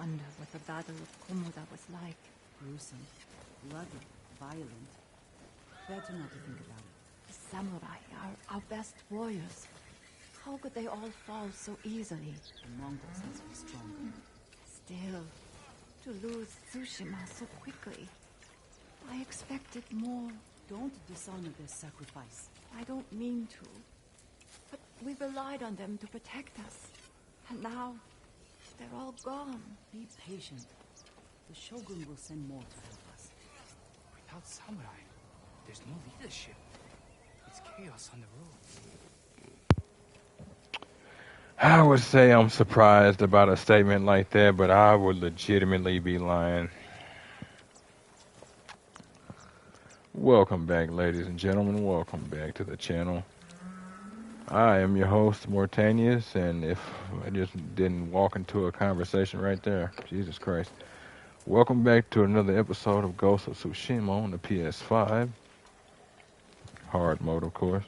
wonder what the Battle of Komoda was like. Gruesome, bloody, violent. Better not to think about it. The samurai are our best warriors. How could they all fall so easily? The Mongols must be strong. Still, to lose Tsushima so quickly. I expected more. Don't dishonor their sacrifice. I don't mean to. But we relied on them to protect us. And now, they're all gone. Be patient. The Shogun will send more to help us. Without samurai, there's no leadership. It's chaos on the road. I would say I'm surprised about a statement like that, but I would legitimately be lying. Welcome back, ladies and gentlemen. Welcome back to the channel. I am your host, Mortanius, and if I just didn't walk into a conversation right there, Jesus Christ. Welcome back to another episode of Ghost of Tsushima on the PS5. Hard mode, of course.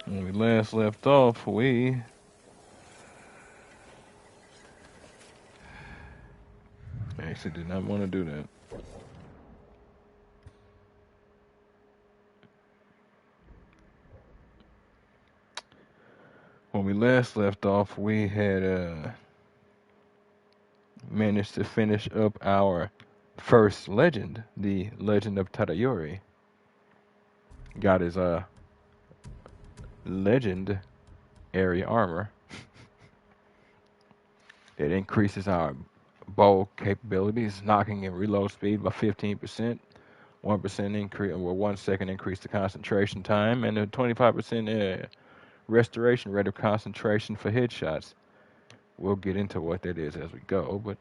When we last left off, we actually did not want to do that. When we last left off, we had managed to finish up our first legend, the Legend of Tadayori. Got his legendary armor. It increases our bow capabilities, knocking and reload speed by 15%, 1% increase, or 1 second increase to concentration time, and a 25% restoration rate of concentration for headshots. We'll get into what that is as we go, but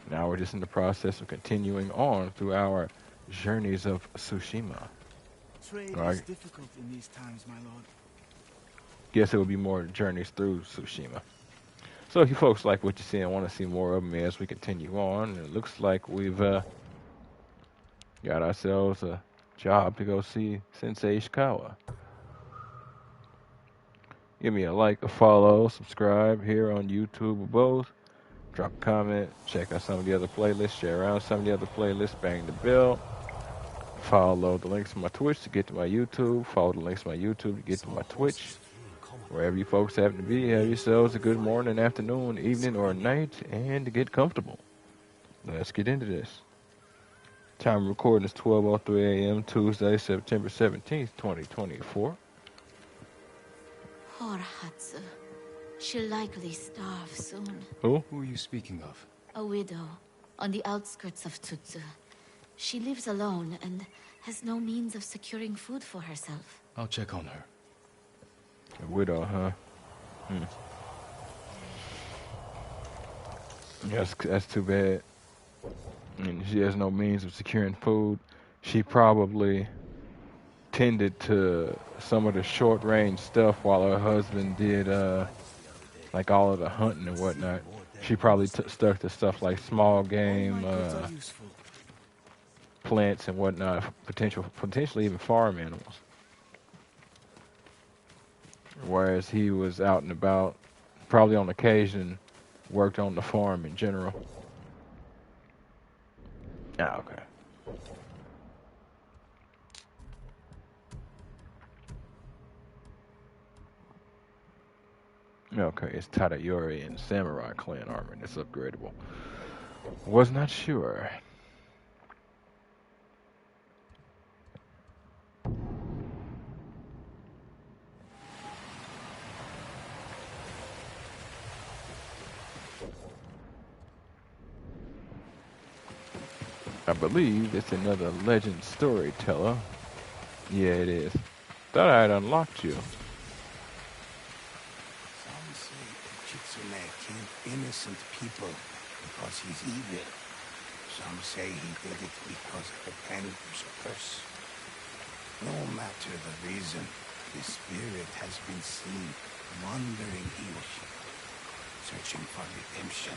now we're just in the process of continuing on through our journeys of Tsushima. Trade Right. is difficult in these times, my lord. Guess it will be more journeys through Tsushima. So if you folks like what you see and want to see more of them as we continue on, it looks like we've got ourselves a job to go see Sensei Ishikawa. Give me a like, a follow, subscribe here on YouTube or both. Drop a comment, check out some of the other playlists, share around some of the other playlists, bang the bell. Follow the links to my Twitch to get to my YouTube. Follow the links to my YouTube to get to my Twitch. Wherever you folks happen to be, have yourselves a good morning, afternoon, evening, or night, and get comfortable. Let's get into this. Time of recording is 12:03 a.m. Tuesday, September 17th, 2024. Poor Hatsu. She'll likely starve soon. Who? Who are you speaking of? A widow, on the outskirts of Tsutsu. She lives alone and has no means of securing food for herself. I'll check on her. A widow, huh? That's too bad. I mean, she has no means of securing food. She probably tended to some of the short-range stuff while her husband did, like all of the hunting and whatnot. She probably stuck to stuff like small game, plants and whatnot, potentially even farm animals. Whereas he was out and about, probably on occasion, worked on the farm in general. Ah, okay. Okay, it's Tadayori and Samurai clan armor, and it's upgradable. Was not sure. I believe it's another legend storyteller. Yeah, it is. Thought I had unlocked you. Some say Kitsune killed innocent people because he's evil. Some say he did it because of the Tengu's curse. No matter the reason, his spirit has been seen wandering Hiyoshi, searching for redemption.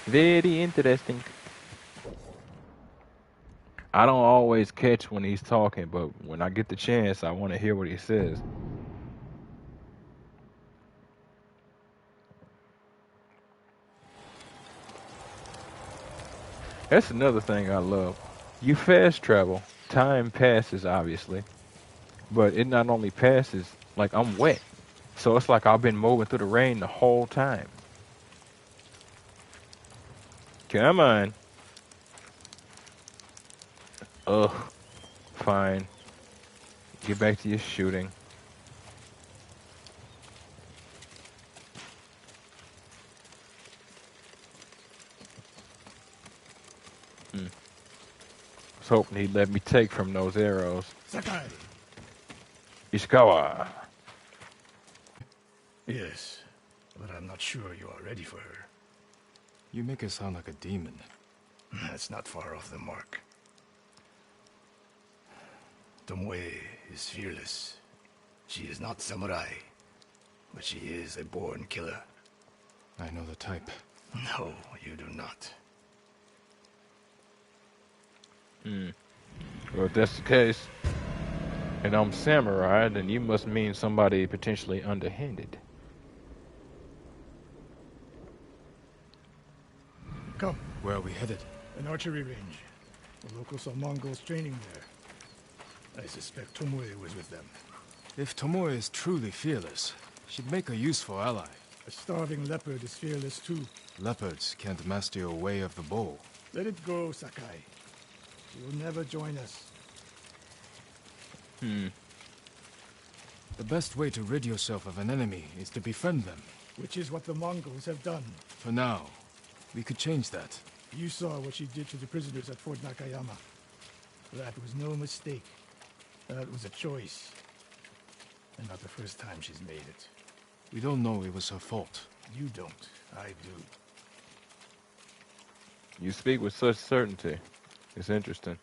Very interesting. I don't always catch when he's talking, but when I get the chance, I want to hear what he says. That's another thing I love. You fast travel, time passes obviously, but it not only passes, like I'm wet. So it's like I've been moving through the rain the whole time. Come on. Ugh. Fine. Get back to your shooting. I was hoping he'd let me take from those arrows. Sakai! Ishikawa. Yes, but I'm not sure you are ready for her. You make her sound like a demon. That's not far off the mark. Tomoe is fearless. She is not samurai, but she is a born killer. I know the type. No, you do not. Well, if that's the case, and I'm samurai, then you must mean somebody potentially underhanded. Come, Where are we headed? an archery range. The locals saw Mongols training there. I suspect Tomoe was with them. If Tomoe is truly fearless, she'd make a useful ally. A starving leopard is fearless too. Leopards can't master your way of the bow. Let it go, Sakai. She will never join us. The best way to rid yourself of an enemy is to befriend them. Which is what the Mongols have done. For now, we could change that. You saw what she did to the prisoners at Fort Nakayama. That was no mistake. That was a choice. And not the first time she's made it. We don't know it was her fault. You don't. I do. You speak with such certainty. It's interesting.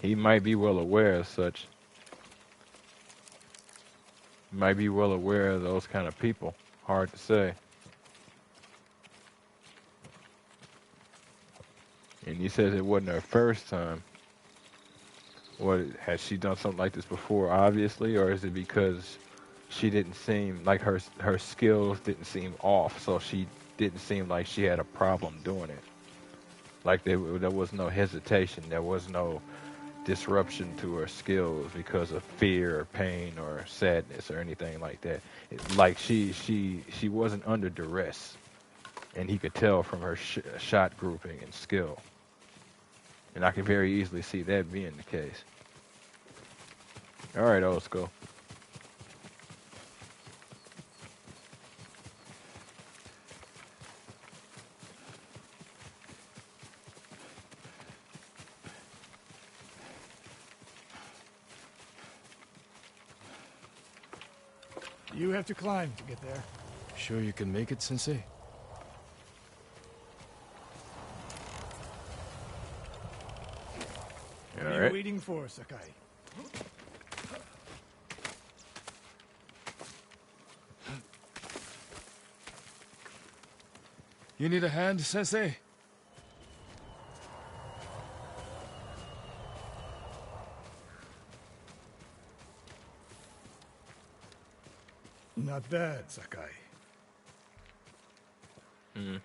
He might be well aware of such. He might be well aware of those kind of people. Hard to say. And he says it wasn't her first time. What, has she done something like this before, obviously, or is it because she didn't seem like her skills didn't seem off, so she didn't seem like she had a problem doing it? Like there was no hesitation, there was no disruption to her skills because of fear or pain or sadness or anything like that. Like she wasn't under duress, and he could tell from her shot grouping and skill. And I can very easily see that being the case. All right, old school. You have to climb to get there. Sure you can make it, Sensei? What All are right. you waiting for, Sakai? You need a hand, Sensei? Not bad, Sakai. One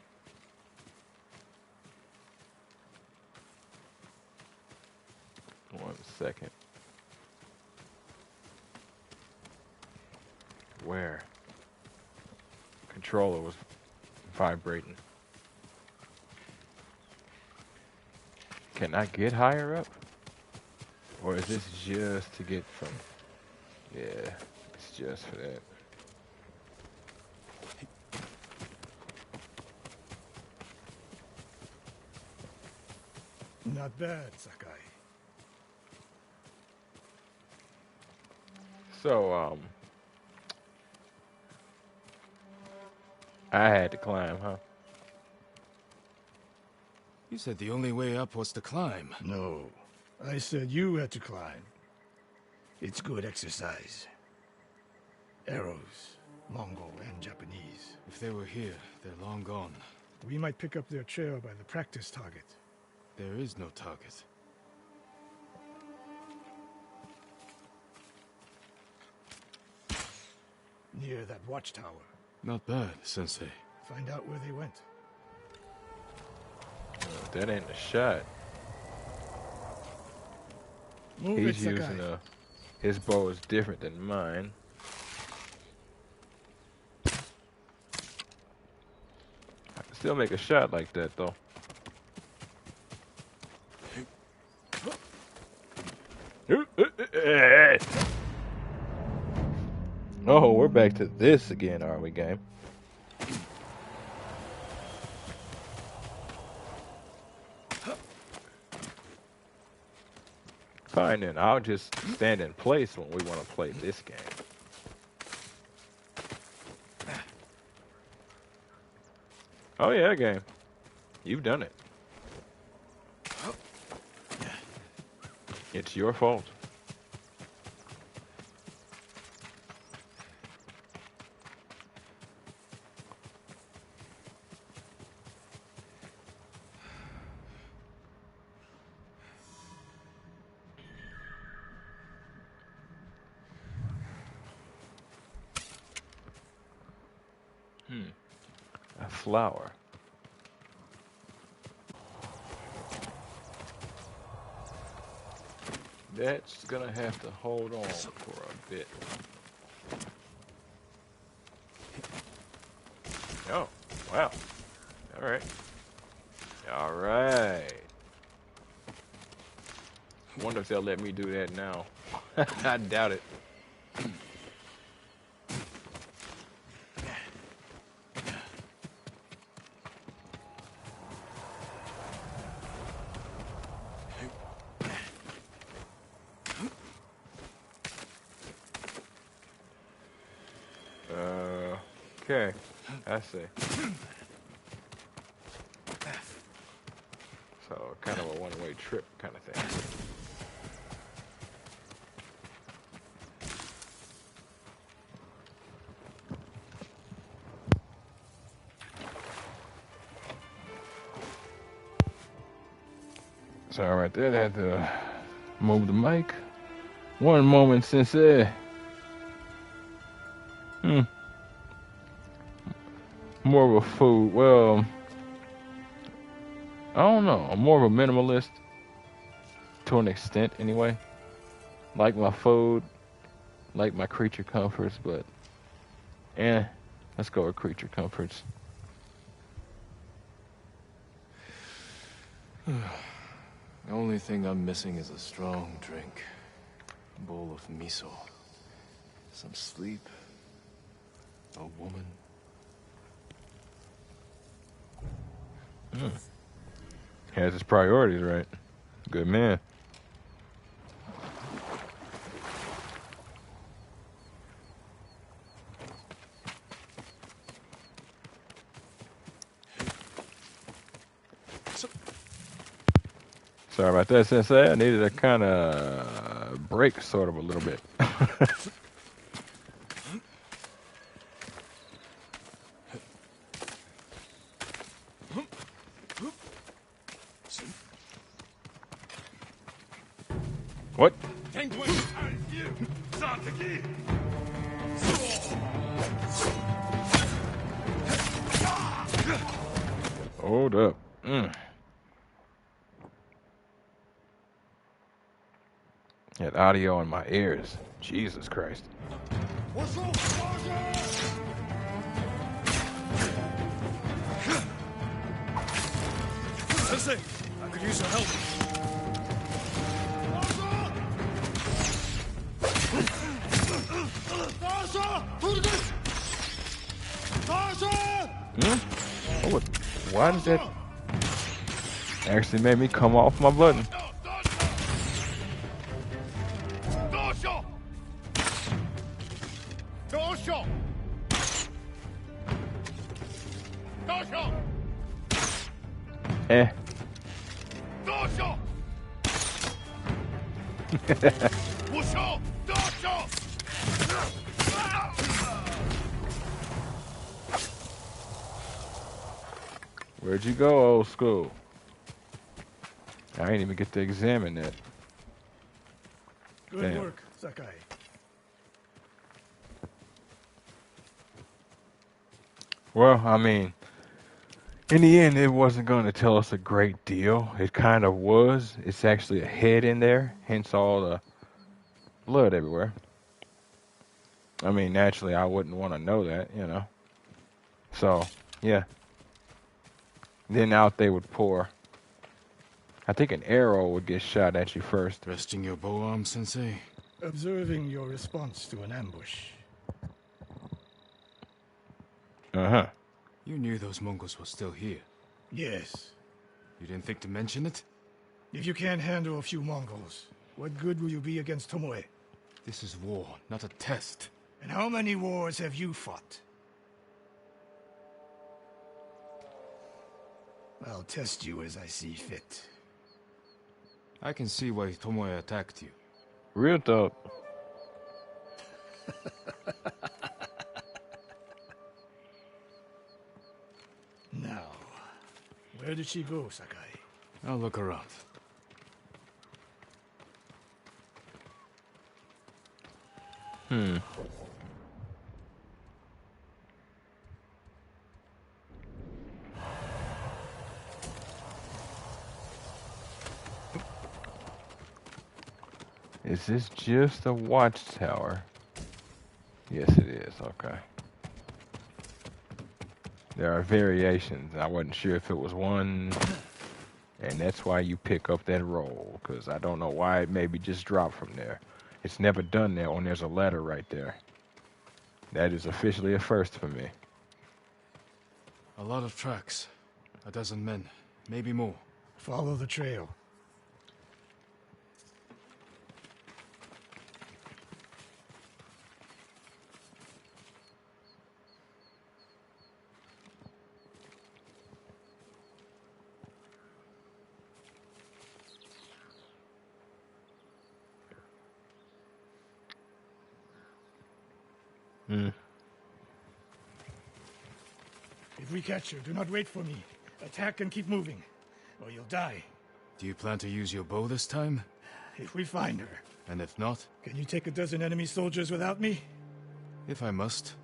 second. Where? Controller was vibrating. Can I get higher up? Or is this just to get from... Yeah, it's just for that. Not bad, Sakai. So, I had to climb, huh? You said the only way up was to climb. No, I said you had to climb. It's good exercise. Arrows, Mongol and Japanese. If they were here, they're long gone. We might pick up their trail by the practice target. There is no target. near that watchtower. Not bad, Sensei. Find out where they went. That ain't a shot. Move He's it, using Sakai. his bow is different than mine. I can still make a shot like that though. Oh, we're back to this again, are we, game? Fine then, I'll just stand in place when we want to play this game. Oh yeah, game. You've done it. It's your fault. A flower. That's gonna have to hold on for a bit. Oh, wow. Alright. Alright. Wonder if they'll let me do that now. I doubt it. Okay, I see. So, kind of a one-way trip kind of thing. Sorry right there, I had to move the mic. One moment, Sensei. More of a food, well, I don't know. I'm more of a minimalist to an extent anyway. Like my food, like my creature comforts, but let's go with creature comforts. The only thing I'm missing is a strong drink. A bowl of miso. Some sleep. A woman. Has his priorities right. Good man. Sorry about that, Sensei. I needed a kind of break, sort of, a little bit. What? Hold up. Had audio in my ears. Jesus Christ. Sensei, I could use your help. Oh, what? Why does that actually make me come off my button? Where'd you go, old school? I ain't even get to examine that. Good Damn. work, Sakai. Well, I mean, in the end, it wasn't going to tell us a great deal. It kind of was. It's actually a head in there, hence all the blood everywhere. I mean, naturally, I wouldn't want to know that, you know. So, yeah. Then out they would pour. I think an arrow would get shot at you first. Resting your bow arm, Sensei? Observing your response to an ambush. Uh-huh. You knew those Mongols were still here. Yes. You didn't think to mention it? If you can't handle a few Mongols, what good will you be against Tomoe? This is war, not a test. And how many wars have you fought? I'll test you as I see fit. I can see why Tomoe attacked you. Real talk. Now, where did she go, Sakai? I'll look around. Is this just a watchtower? Yes, it is. Okay. There are variations. I wasn't sure if it was one, and that's why you pick up that roll, because I don't know why it maybe just dropped from there. It's never done there when there's a ladder right there. That is officially a first for me. A lot of tracks. A dozen men, maybe more. Follow the trail. If we catch her, do not wait for me. Attack and keep moving, or you'll die. Do you plan to use your bow this time? If we find her. And if not? Can you take a dozen enemy soldiers without me? If I must.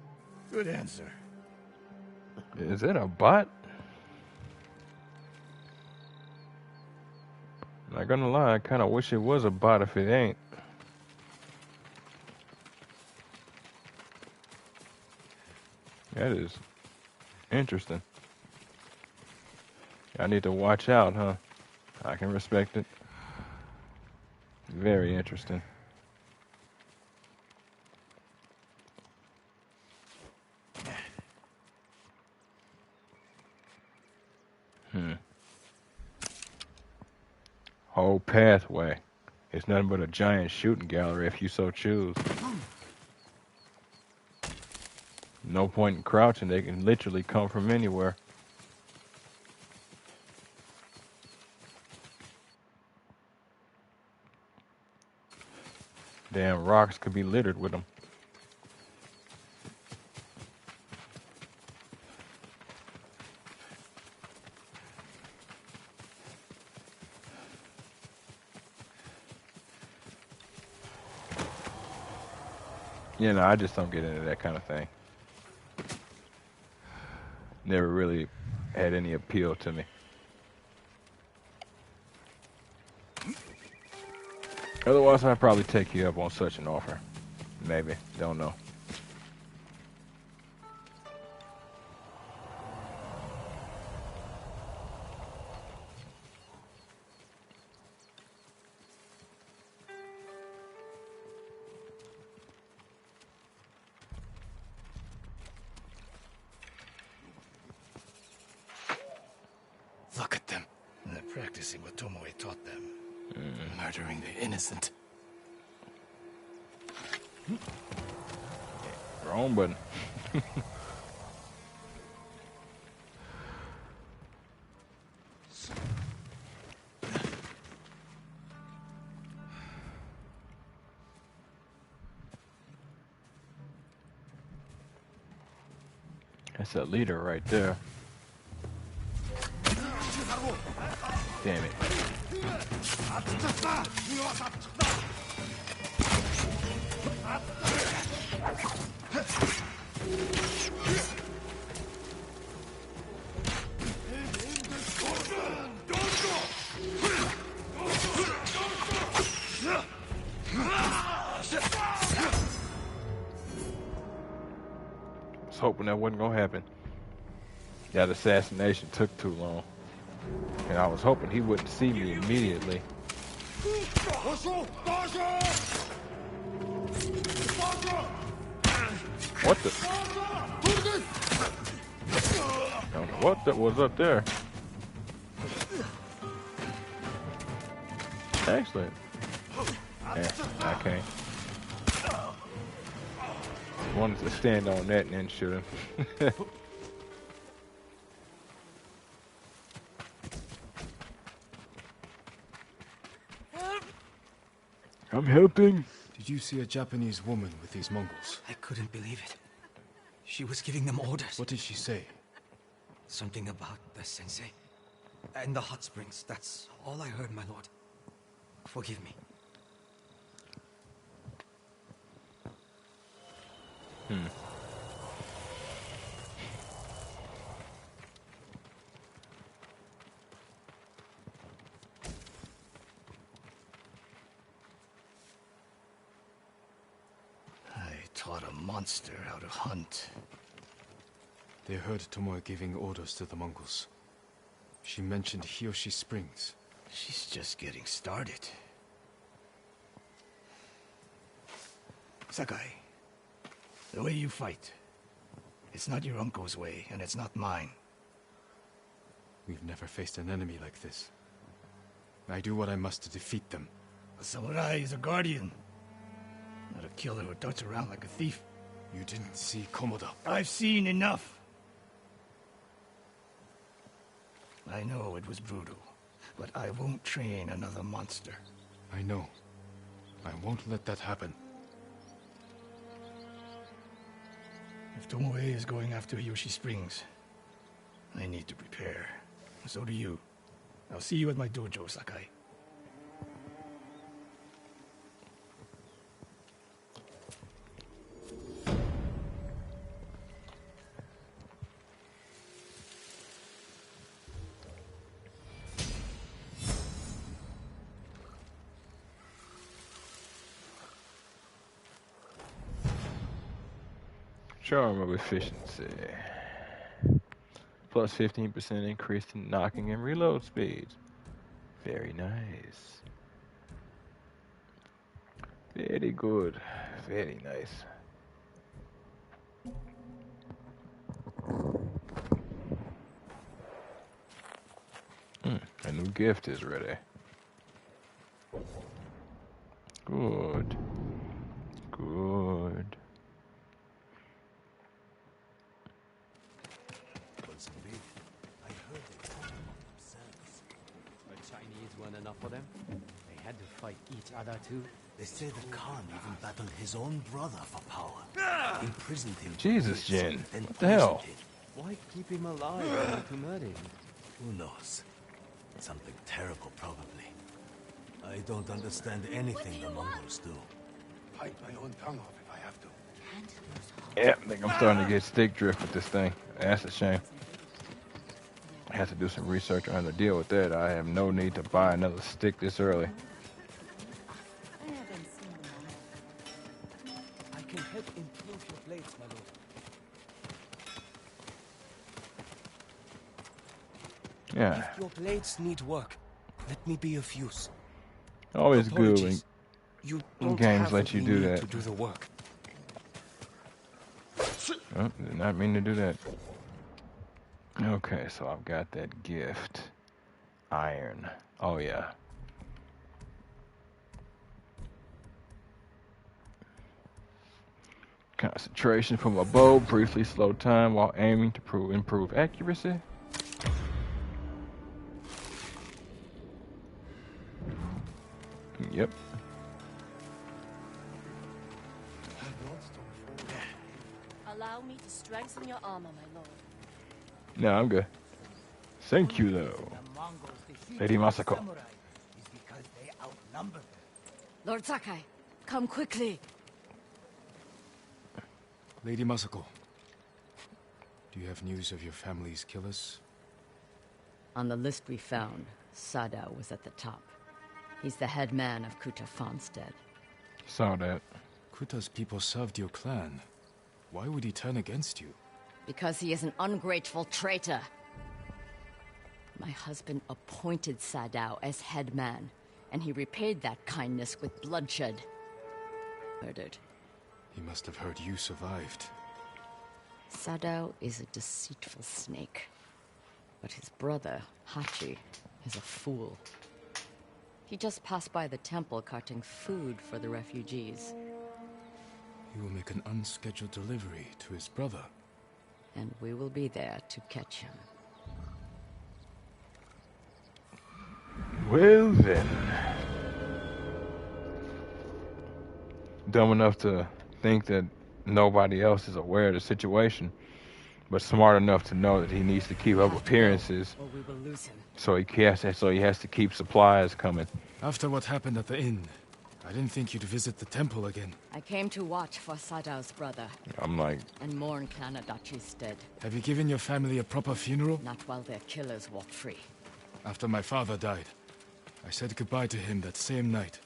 Good answer. Is it a bot? Not gonna lie, I kind of wish it was a bot if it ain't. That is interesting. I need to watch out, huh? I can respect it. Very interesting. Whole pathway. It's nothing but a giant shooting gallery if you so choose. No point in crouching, they can literally come from anywhere. Damn rocks could be littered with them. You know, I just don't get into that kind of thing. Never really had any appeal to me. Otherwise, I'd probably take you up on such an offer. Maybe. Don't know. Look at them. They're practicing what Tomoe taught them. Murdering the innocent. Wrong button. That's a leader right there. Damn it. hoping that wasn't gonna happen. That assassination took too long. And I was hoping he wouldn't see me immediately. What the? I don't know what that was up there. Excellent. Yeah, I can't. Wanted to stand on that and then shoot him. I'm helping. Did you see a Japanese woman with these Mongols? I couldn't believe it. She was giving them orders. What did she say? Something about the sensei and the hot springs. That's all I heard, my lord. Forgive me. I taught a monster how to hunt. They heard Tomoe giving orders to the Mongols. She mentioned Hiyoshi Springs. She's just getting started. Sakai, the way you fight, it's not your uncle's way, and it's not mine. We've never faced an enemy like this. I do what I must to defeat them. A samurai is a guardian, not a killer who darts around like a thief. You didn't see Komoda. I've seen enough. I know it was brutal, but I won't train another monster. I know. I won't let that happen. If Tomoe is going after Hiyoshi Springs, I need to prepare. So do you. I'll see you at my dojo, Sakai. Charm of efficiency. Plus 15% increase in knocking and reload speeds. Very nice. Very good. Very nice. A new gift is ready. Good. Good. Weren't enough for them. They had to fight each other too. They say the Khan even battled his own brother for power. Imprisoned him. Jesus, Jin. Then What the hell? poisoned him. Why keep him alive only to murder him? Who knows? Something terrible, probably. I don't understand anything the Mongols do. Bite my own tongue off if I have to. Yeah, I think I'm starting to get stick drift with this thing. That's a shame. I have to do some research on how to deal with that. I have no need to buy another stick this early. I can help improve your blades, my lord. Yeah, If your blades need work, let me be of use. always good when Apologies. You don't games have let what you we do need that. to do the work. Oh, did not mean to do that. Okay, so I've got that gift. Iron. Oh, yeah. Concentration from a bow, briefly slow time while aiming to improve accuracy. Yep. Allow me to strengthen your armor, my lord. No, I'm good. Thank you, though. Lady Masako. Is because they outnumber them. Lord Sakai, come quickly. Lady Masako, do you have news of your family's killers? On the list we found, Sada was at the top. He's the head man of Kuta Farmstead. Saw that. Kuta's people served your clan. Why would he turn against you? Because he is an ungrateful traitor. My husband appointed Sadao as headman, and he repaid that kindness with bloodshed. Murdered. He must have heard you survived. Sadao is a deceitful snake. But his brother, Hachi, is a fool. He just passed by the temple carting food for the refugees. He will make an unscheduled delivery to his brother. And we will be there to catch him. Well then. Dumb enough to think that nobody else is aware of the situation, but smart enough to know that he needs to keep up appearances, or we will lose him. So he has to keep supplies coming. After what happened at the inn, I didn't think you'd visit the temple again. I came to watch for Sadao's brother. I'm like... And mourn Clan Adachi's dead. Have you given your family a proper funeral? Not while their killers walk free. After my father died, I said goodbye to him that same night.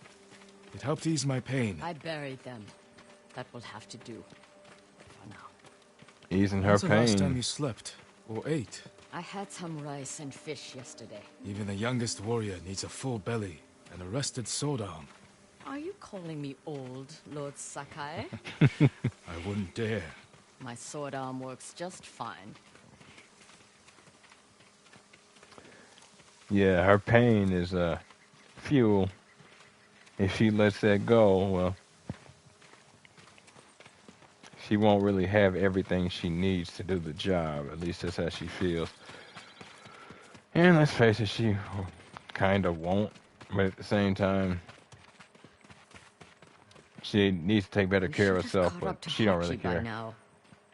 It helped ease my pain. I buried them. That will have to do. For now. Easing her When's the last time pain. you slept? Or ate? I had some rice and fish yesterday. Even the youngest warrior needs a full belly and a rested sword arm. Are you calling me old, Lord Sakai? I wouldn't dare. My sword arm works just fine. Yeah, her pain is fuel. If she lets that go, well, she won't really have everything she needs to do the job. At least that's how she feels. And let's face it, she kind of won't. But at the same time, she needs to take better care of herself, but she don't really care. Now.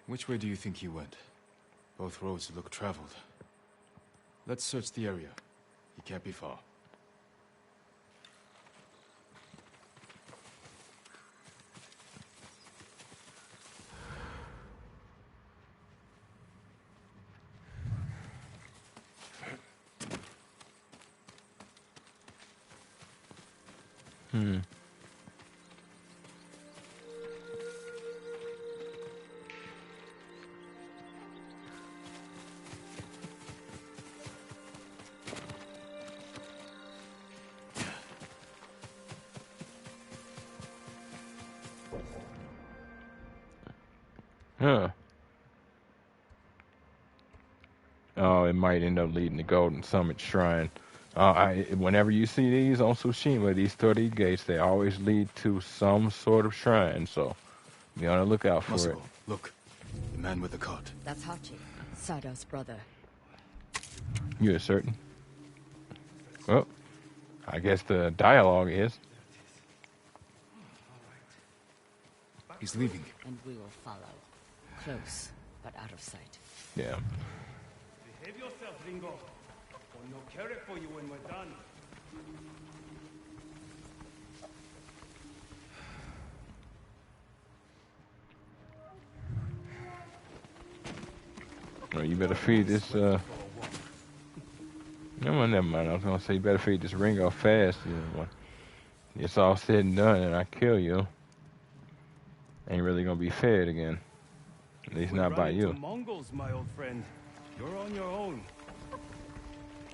Which way do you think he went? Both roads look traveled. Let's search the area. He can't be far. Huh. Oh, it might end up leading to Golden Summit Shrine. Whenever you see these on Tsushima, these 30 gates, they always lead to some sort of shrine, so be on the lookout for it. Look, the man with the cart. That's Hachi, Sadao's brother. You're certain? Well, I guess the dialogue is. He's leaving. And we will follow. Close, but out of sight. Yeah. Behave yourself, Ringo. Or no carrot for you when we're done. Well, you better feed this, never mind. I was gonna say you better feed this Ringo fast. You know, when it's all said and done and I kill you, ain't really gonna be fed again. At least not by you. Mongols, my old friend. You're on your own.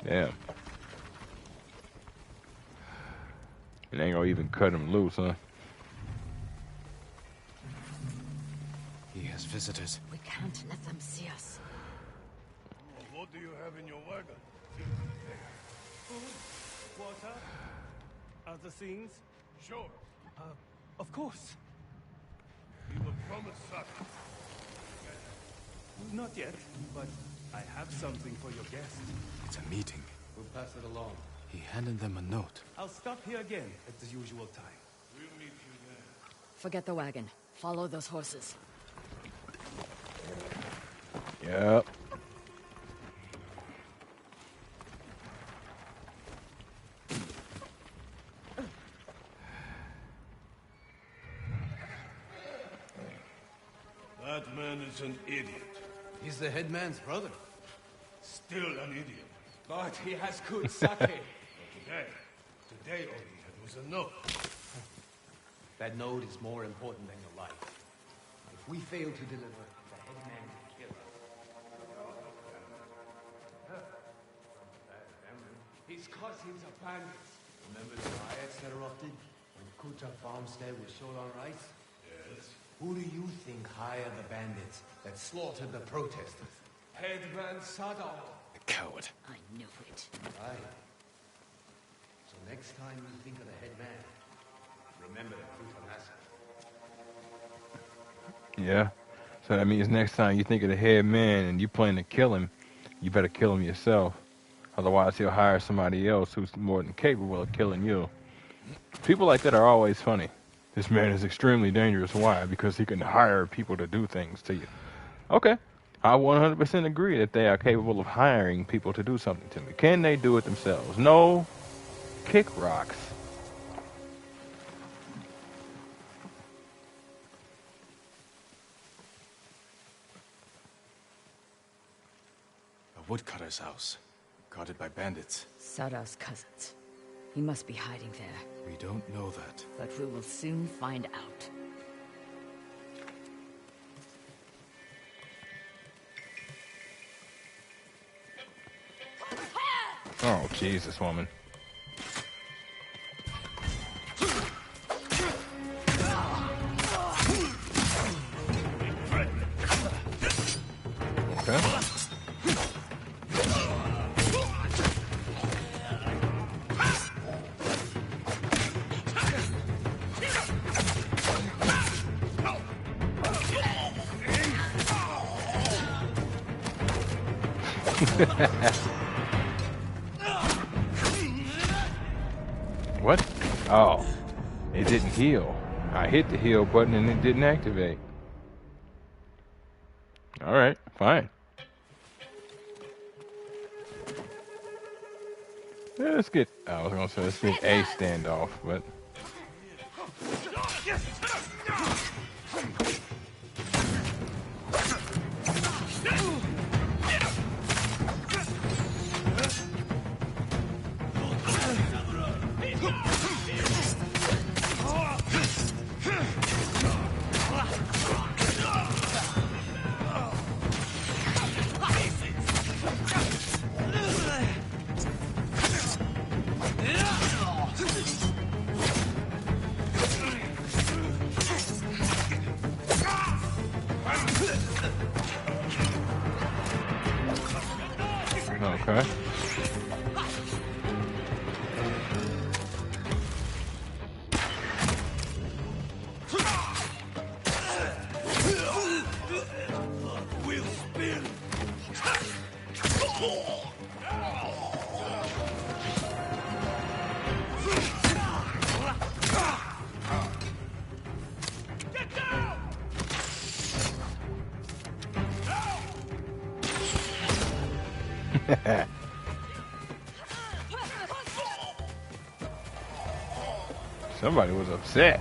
Yeah. It ain't gonna even cut him loose, huh? He has visitors. We can't let them see us. What do you have in your wagon? Food, water, other things. Sure. Of course. You were promised something. Not yet, but I have something for your guest. It's a meeting. We'll pass it along. He handed them a note. I'll stop here again at the usual time. We'll meet you there. Forget the wagon. Follow those horses. Yep. That man is an idiot. He's the headman's brother. Still an idiot. But he has good sake. Today only, it was a note. That note is more important than your life. If we fail to deliver, the headman will kill us. His cousins are bandits. Remember the riots that erupted when Kuta farmstead was short on rice? Yes. Who do you think hired the bandits that slaughtered the protesters? Headman Sadao. A coward. I knew it. Right. So next time you think of the head man, remember the Kuta massacre. Yeah. So that means next time you think of the head man and you plan to kill him, you better kill him yourself. Otherwise, he'll hire somebody else who's more than capable of killing you. People like that are always funny. This man is extremely dangerous. Why? Because he can hire people to do things to you. Okay. I 100% agree that they are capable of hiring people to do something to me. Can they do it themselves? No. Kick rocks. A woodcutter's house, guarded by bandits. Sadao's cousins. He must be hiding there. We don't know that. But we will soon find out. Oh, Jesus, woman. Okay. What? Oh, it didn't heal. I hit the heal button and it didn't activate. All right, fine. Yeah, let's get, I was gonna say, let's get a standoff, but. Okay. We'll spin. Get down! Somebody was upset.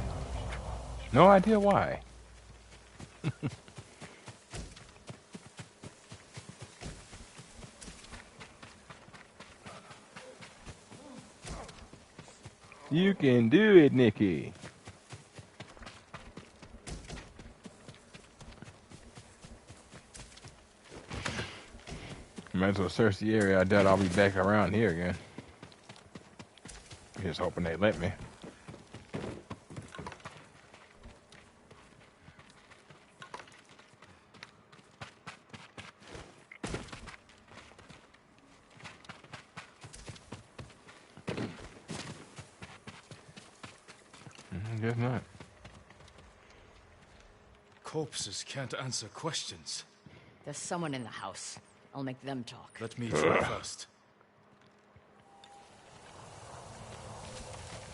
No idea why. You can do it, Nikki. Might as well search the area. I doubt I'll be back around here again. Just hoping they let me. Guess not. Corpses can't answer questions. There's someone in the house. I'll make them talk. Let me try first.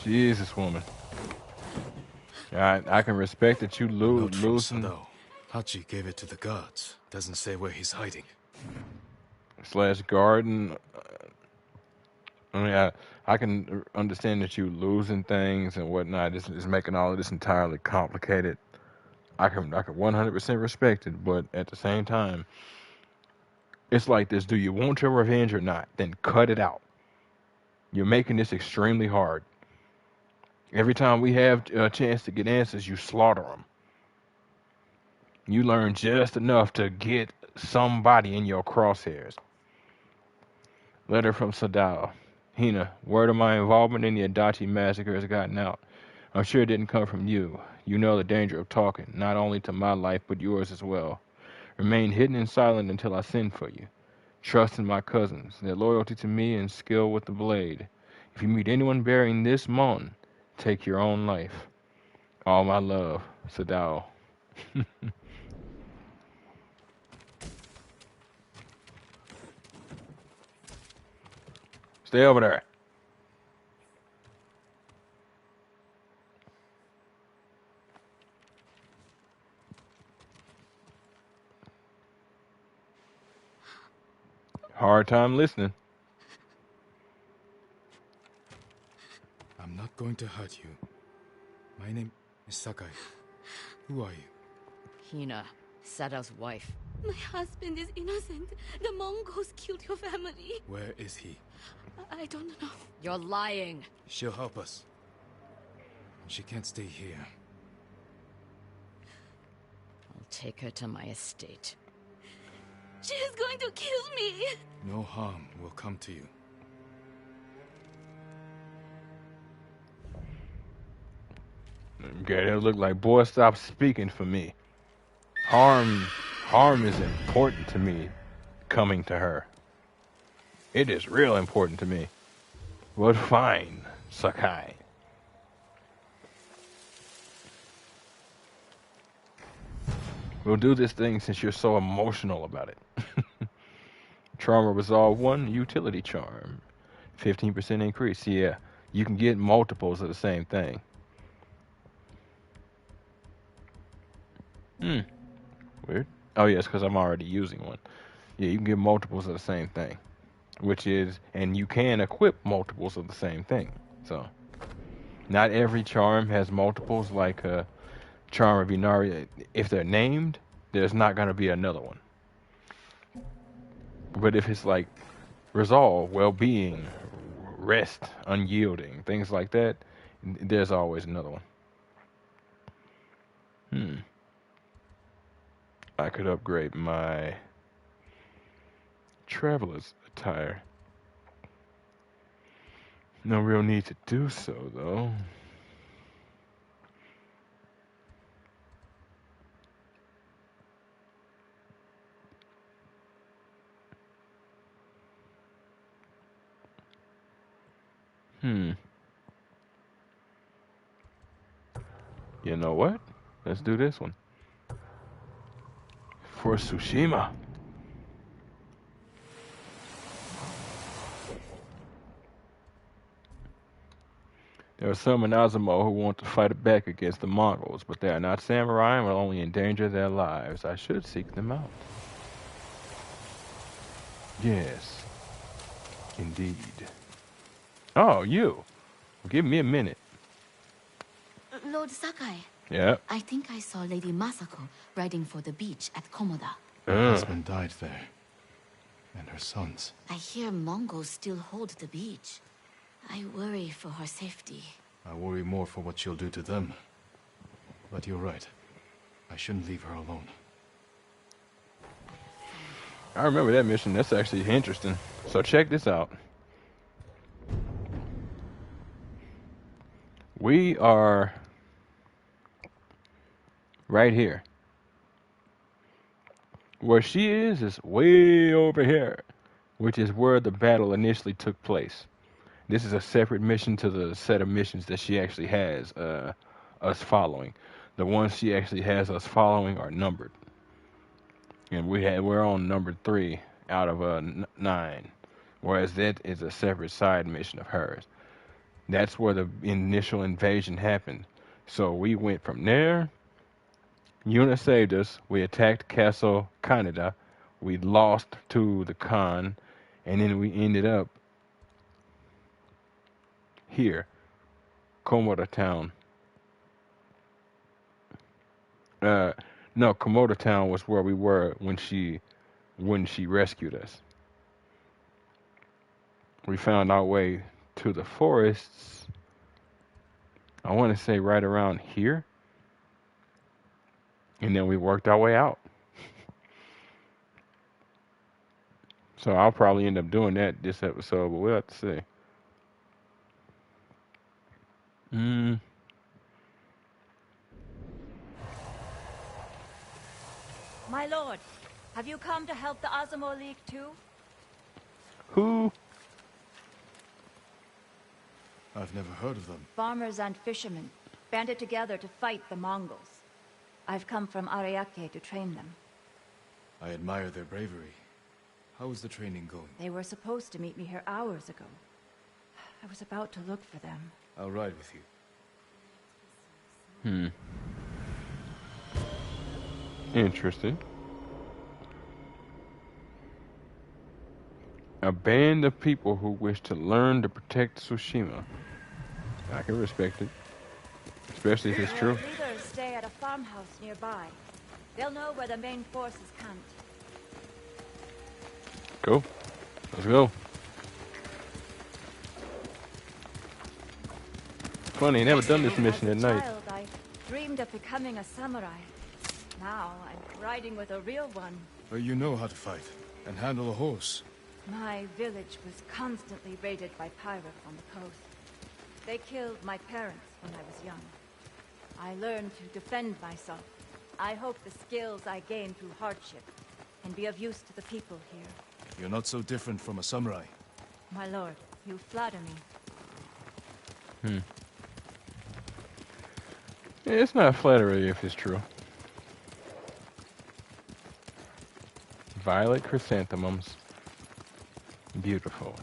Jesus, woman. I can respect that you losing. No. Hachi gave it to the guards. Doesn't say where he's hiding. / garden. I mean, I can understand that you losing things and whatnot. This is making all of this entirely complicated. I can 100% respect it, but at the same time, it's like this: do you want your revenge or not? Then cut it out. You're making this extremely hard. Every time we have a chance to get answers, you slaughter them. You learn just enough to get somebody in your crosshairs. Letter from Sadao. Hina, word of my involvement in the Adachi massacre has gotten out. I'm sure it didn't come from you. You know the danger of talking, not only to my life, but yours as well. Remain hidden and silent until I send for you. Trust in my cousins, their loyalty to me and skill with the blade. If you meet anyone bearing this mon, take your own life. All my love, Sadao. Stay over there. Hard time listening. I'm not going to hurt you. My name is Sakai. Who are you? Hina, Sadao's wife. My husband is innocent. The Mongols killed your family. Where is he? I don't know. You're lying. She'll help us. She can't stay here. I'll take her to my estate. She is going to kill me. No harm will come to you. Okay, it look like boy stop speaking for me. Harm is important to me coming to her. It is real important to me. But fine, Sakai. We'll do this thing since you're so emotional about it. Trauma Resolve 1, Utility Charm. 15% increase. Yeah, you can get multiples of the same thing. Weird. Oh, yes, because I'm already using one. Yeah, you can get multiples of the same thing. Which is, and you can equip multiples of the same thing. So, not every charm has multiples like Charm of Inari. If they're named, there's not going to be another one. But if it's like resolve, well-being, rest, unyielding, things like that, there's always another one. I could upgrade my traveler's attire. No real need to do so, though. You know what? Let's do this one. For Tsushima. There are some in Azumo who want to fight back against the Mongols, but they are not samurai and will only endanger their lives. I should seek them out. Yes. Indeed. Oh, you. Give me a minute. Lord Sakai. Yeah. I think I saw Lady Masako riding for the beach at Komoda. Her husband died there. And her sons. I hear Mongols still hold the beach. I worry for her safety. I worry more for what she'll do to them. But you're right. I shouldn't leave her alone. I remember that mission. That's actually interesting. So check this out. We are right here. Where she is way over here, which is where the battle initially took place. This is a separate mission to the set of missions that she actually has us following. The ones she actually has us following are numbered. And we're on number 3 out of 9. Whereas that is a separate side mission of hers. That's where the initial invasion happened. So we went from there. Yuna saved us. We attacked Castle Kaneda. We lost to the Khan. And then we ended up here. Komoda Town. No, Komoda Town was where we were when she rescued us. We found our way to the forests. I want to say right around here. And then we worked our way out. So I'll probably end up doing that this episode, but we'll have to see. Hmm. My lord, have you come to help the Azamo League too? Who? I've never heard of them. Farmers and fishermen banded together to fight the Mongols. I've come from Ariake to train them. I admire their bravery. How is the training going? They were supposed to meet me here hours ago. I was about to look for them. I'll ride with you. Interesting. A band of people who wish to learn to protect Tsushima. I can respect it. Especially if it's true. Leaders stay at a farmhouse nearby. They'll know where the main force is camped. Go. Let's go. Funny, I never done this mission at night. As a child, I dreamed of becoming a samurai. Now I'm riding with a real one. But you know how to fight and handle a horse. My village was constantly raided by pirates on the coast. They killed my parents when I was young. I learned to defend myself. I hope the skills I gained through hardship can be of use to the people here. You're not so different from a samurai. My lord, you flatter me. Yeah, it's not flattery if it's true. Violet chrysanthemums. Beautiful.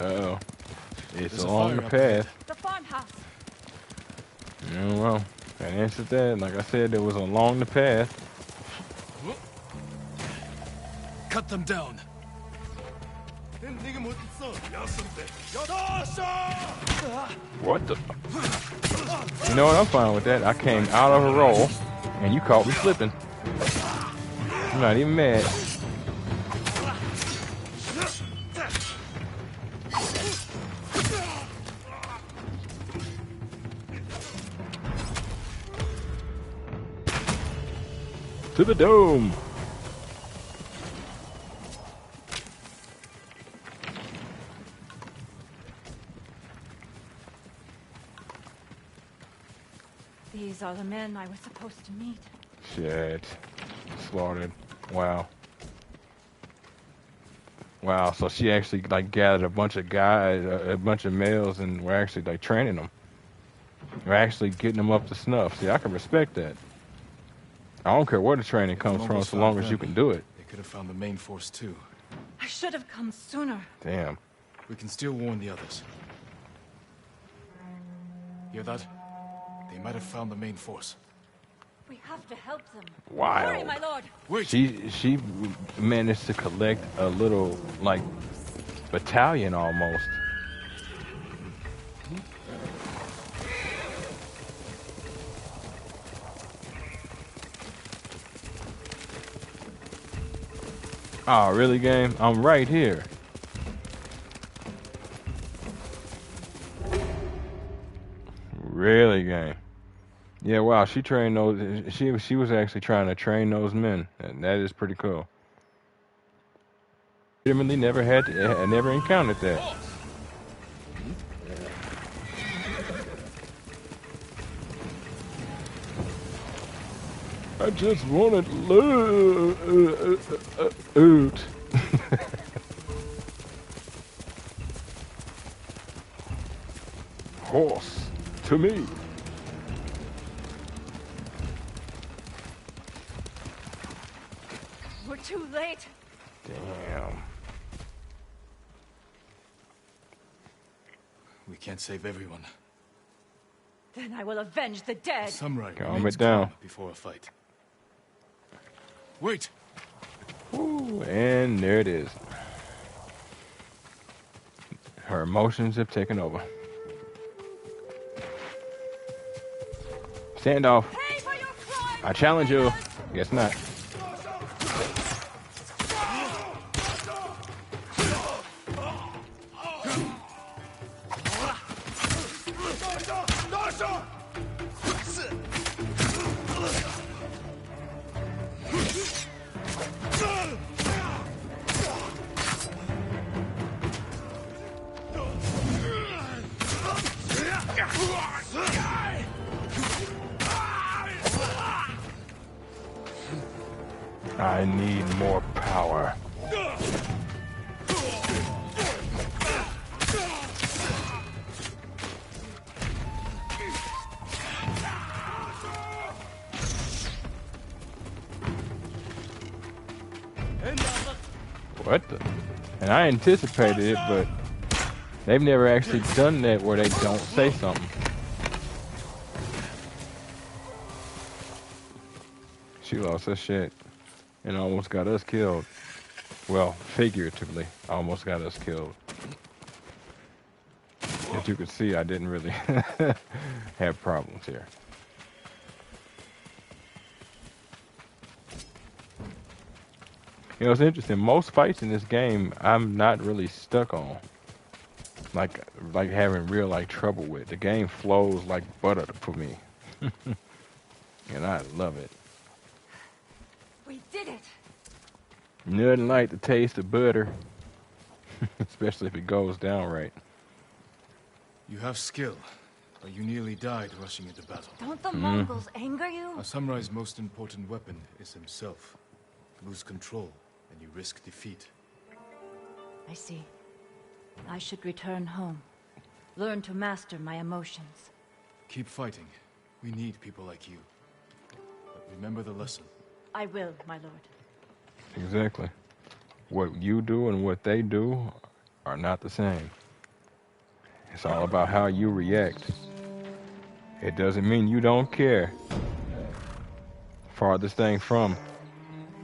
Uh-oh. It's along the path. The farmhouse. Yeah, well, that answered that. Like I said, it was along the path. Cut them down. What the? You know what? I'm fine with that. I came out of a roll, and you caught me slipping. I'm not even mad. To the dome. These are the men I was supposed to meet. Shit. Slaughtered. Wow. Wow, so she actually like gathered a bunch of guys, a bunch of males, and we're actually like training them. We're actually getting them up to snuff. See, I can respect that. I don't care where the training comes from, so long as you can do it. They could have found the main force too. I should have come sooner. Damn. We can still warn the others. Hear that? They might have found the main force. We have to help them. Wow. Hurry, my lord. Wait. She managed to collect a little like battalion almost. Oh, really, game? I'm right here. Really, game? Yeah, wow. She trained those. She was actually trying to train those men, and that is pretty cool. Legitimately never encountered that. I just wanted loot. Horse to me. We're too late. Damn. We can't save everyone. Then I will avenge the dead. Samurai, calm it down before a fight. Wait. Ooh, and there it is. Her emotions have taken over. Standoff. I challenge you. Guess not. I need more power. What the? And I anticipated it, but they've never actually done that where they don't say something. She lost her shit and almost got us killed. Well, figuratively, almost got us killed. As you can see, I didn't really have problems here. You know, it's interesting. Most fights in this game, I'm not really stuck on. Like having real trouble with. The game flows like butter for me. And I love it. We did it! Nothing like the taste of butter. Especially if it goes down right. You have skill, but you nearly died rushing into battle. Don't the Mongols anger you? A samurai's most important weapon is himself. Lose control, and you risk defeat. I see. I should return home. Learn to master my emotions. Keep fighting. We need people like you. But remember the lesson. I will, my lord. Exactly. What you do and what they do are not the same. It's all about how you react. It doesn't mean you don't care. Farthest thing from.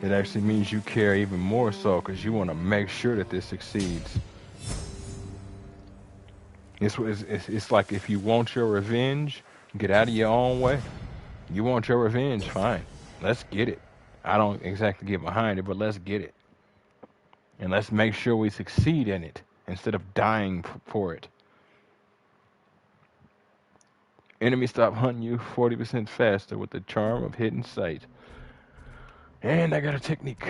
It actually means you care even more so because you want to make sure that this succeeds. It's like if you want your revenge, get out of your own way. You want your revenge, fine. Let's get it. I don't exactly get behind it, but let's get it. And let's make sure we succeed in it instead of dying for it. Enemies stop hunting you 40% faster with the charm of hidden sight. And I got a technique.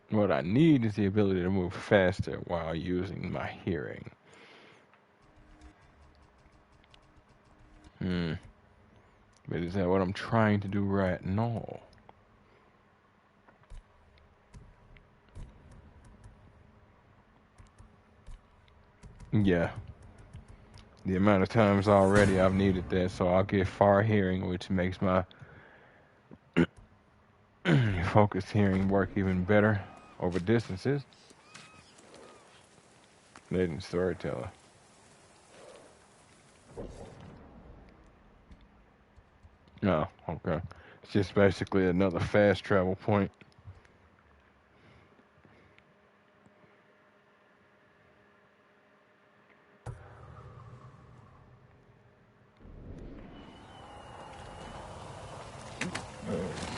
What I need is the ability to move faster while using my hearing. But is that what I'm trying to do right now? Yeah. The amount of times already I've needed that, so I'll get far hearing, which makes my focused hearing work even better over distances. Legend storyteller. No, okay. It's just basically another fast travel point.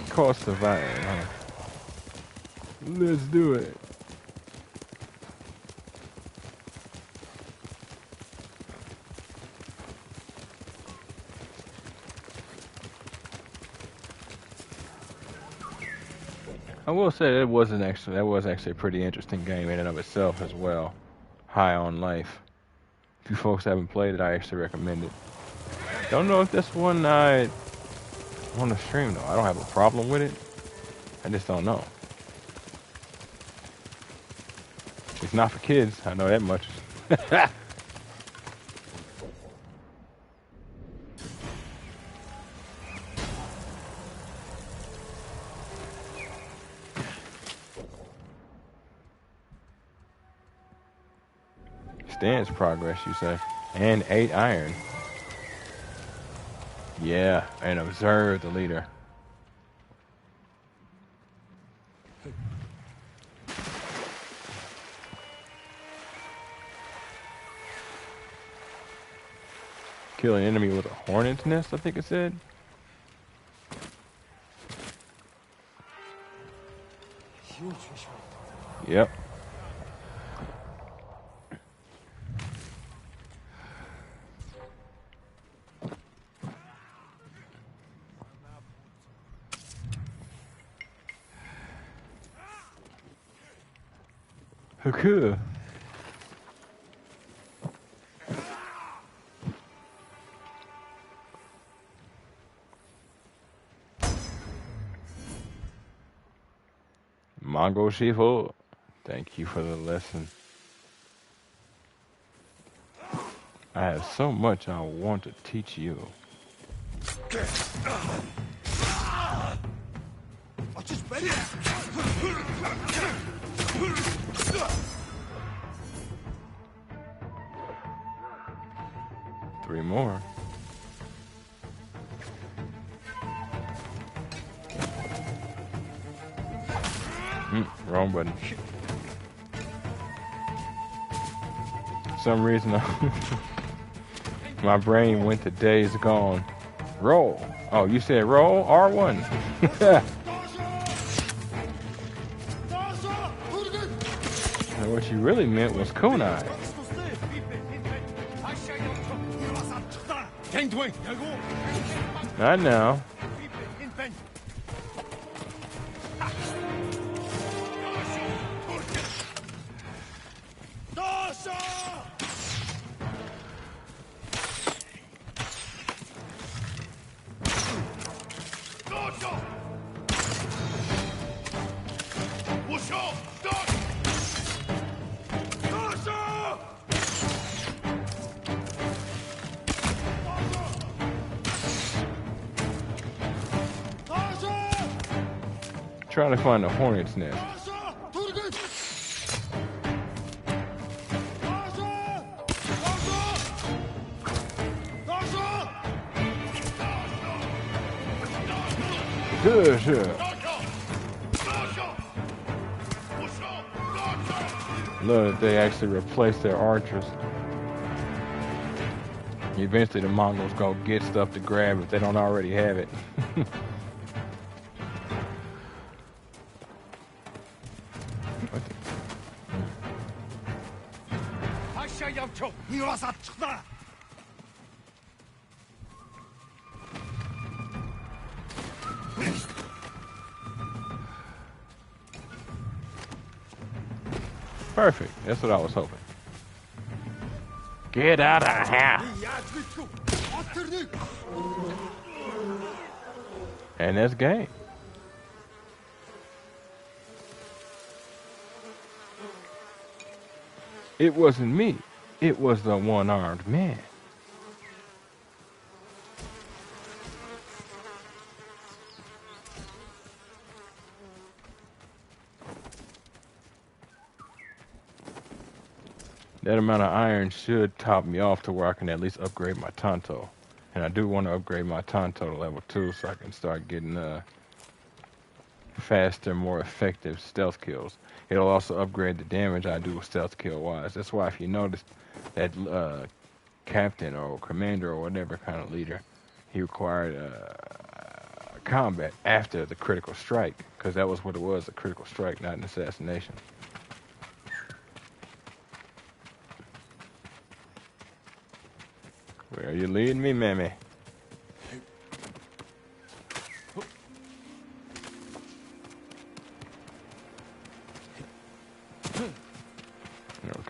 Cost of iron, huh? Let's do it. I will say that was actually a pretty interesting game in and of itself as well. High on Life. If you folks haven't played it, I actually recommend it. Don't know if that's one I want to stream though. I don't have a problem with it. I just don't know. It's not for kids. I know that much. Stance progress, you say. And 8 iron. Yeah, and observe the leader. Kill an enemy with a hornet's nest, I think it said. Yep. Cool. Mongo Shifu, thank you for the lesson. I have so much I want to teach you. 3 more. Wrong button. For some reason, my brain went to Days Gone. Roll. Oh, you said roll? R1. And what you really meant was kunai. Not now. Trying to find a hornet's nest. Good, sure. Look, they actually replaced their archers. Eventually the Mongols go get stuff to grab if they don't already have it. Perfect. That's what I was hoping. Get out of here. And that's game. It wasn't me. It was the one-armed man. That amount of iron should top me off to where I can at least upgrade my Tonto. And I do want to upgrade my Tonto to level 2 so I can start getting faster, more effective stealth kills. It'll also upgrade the damage I do with stealth kill wise. That's why if you notice that captain or commander or whatever kind of leader, he required combat after the critical strike, because that was what it was, a critical strike, not an assassination. Where are you leading me, mammy?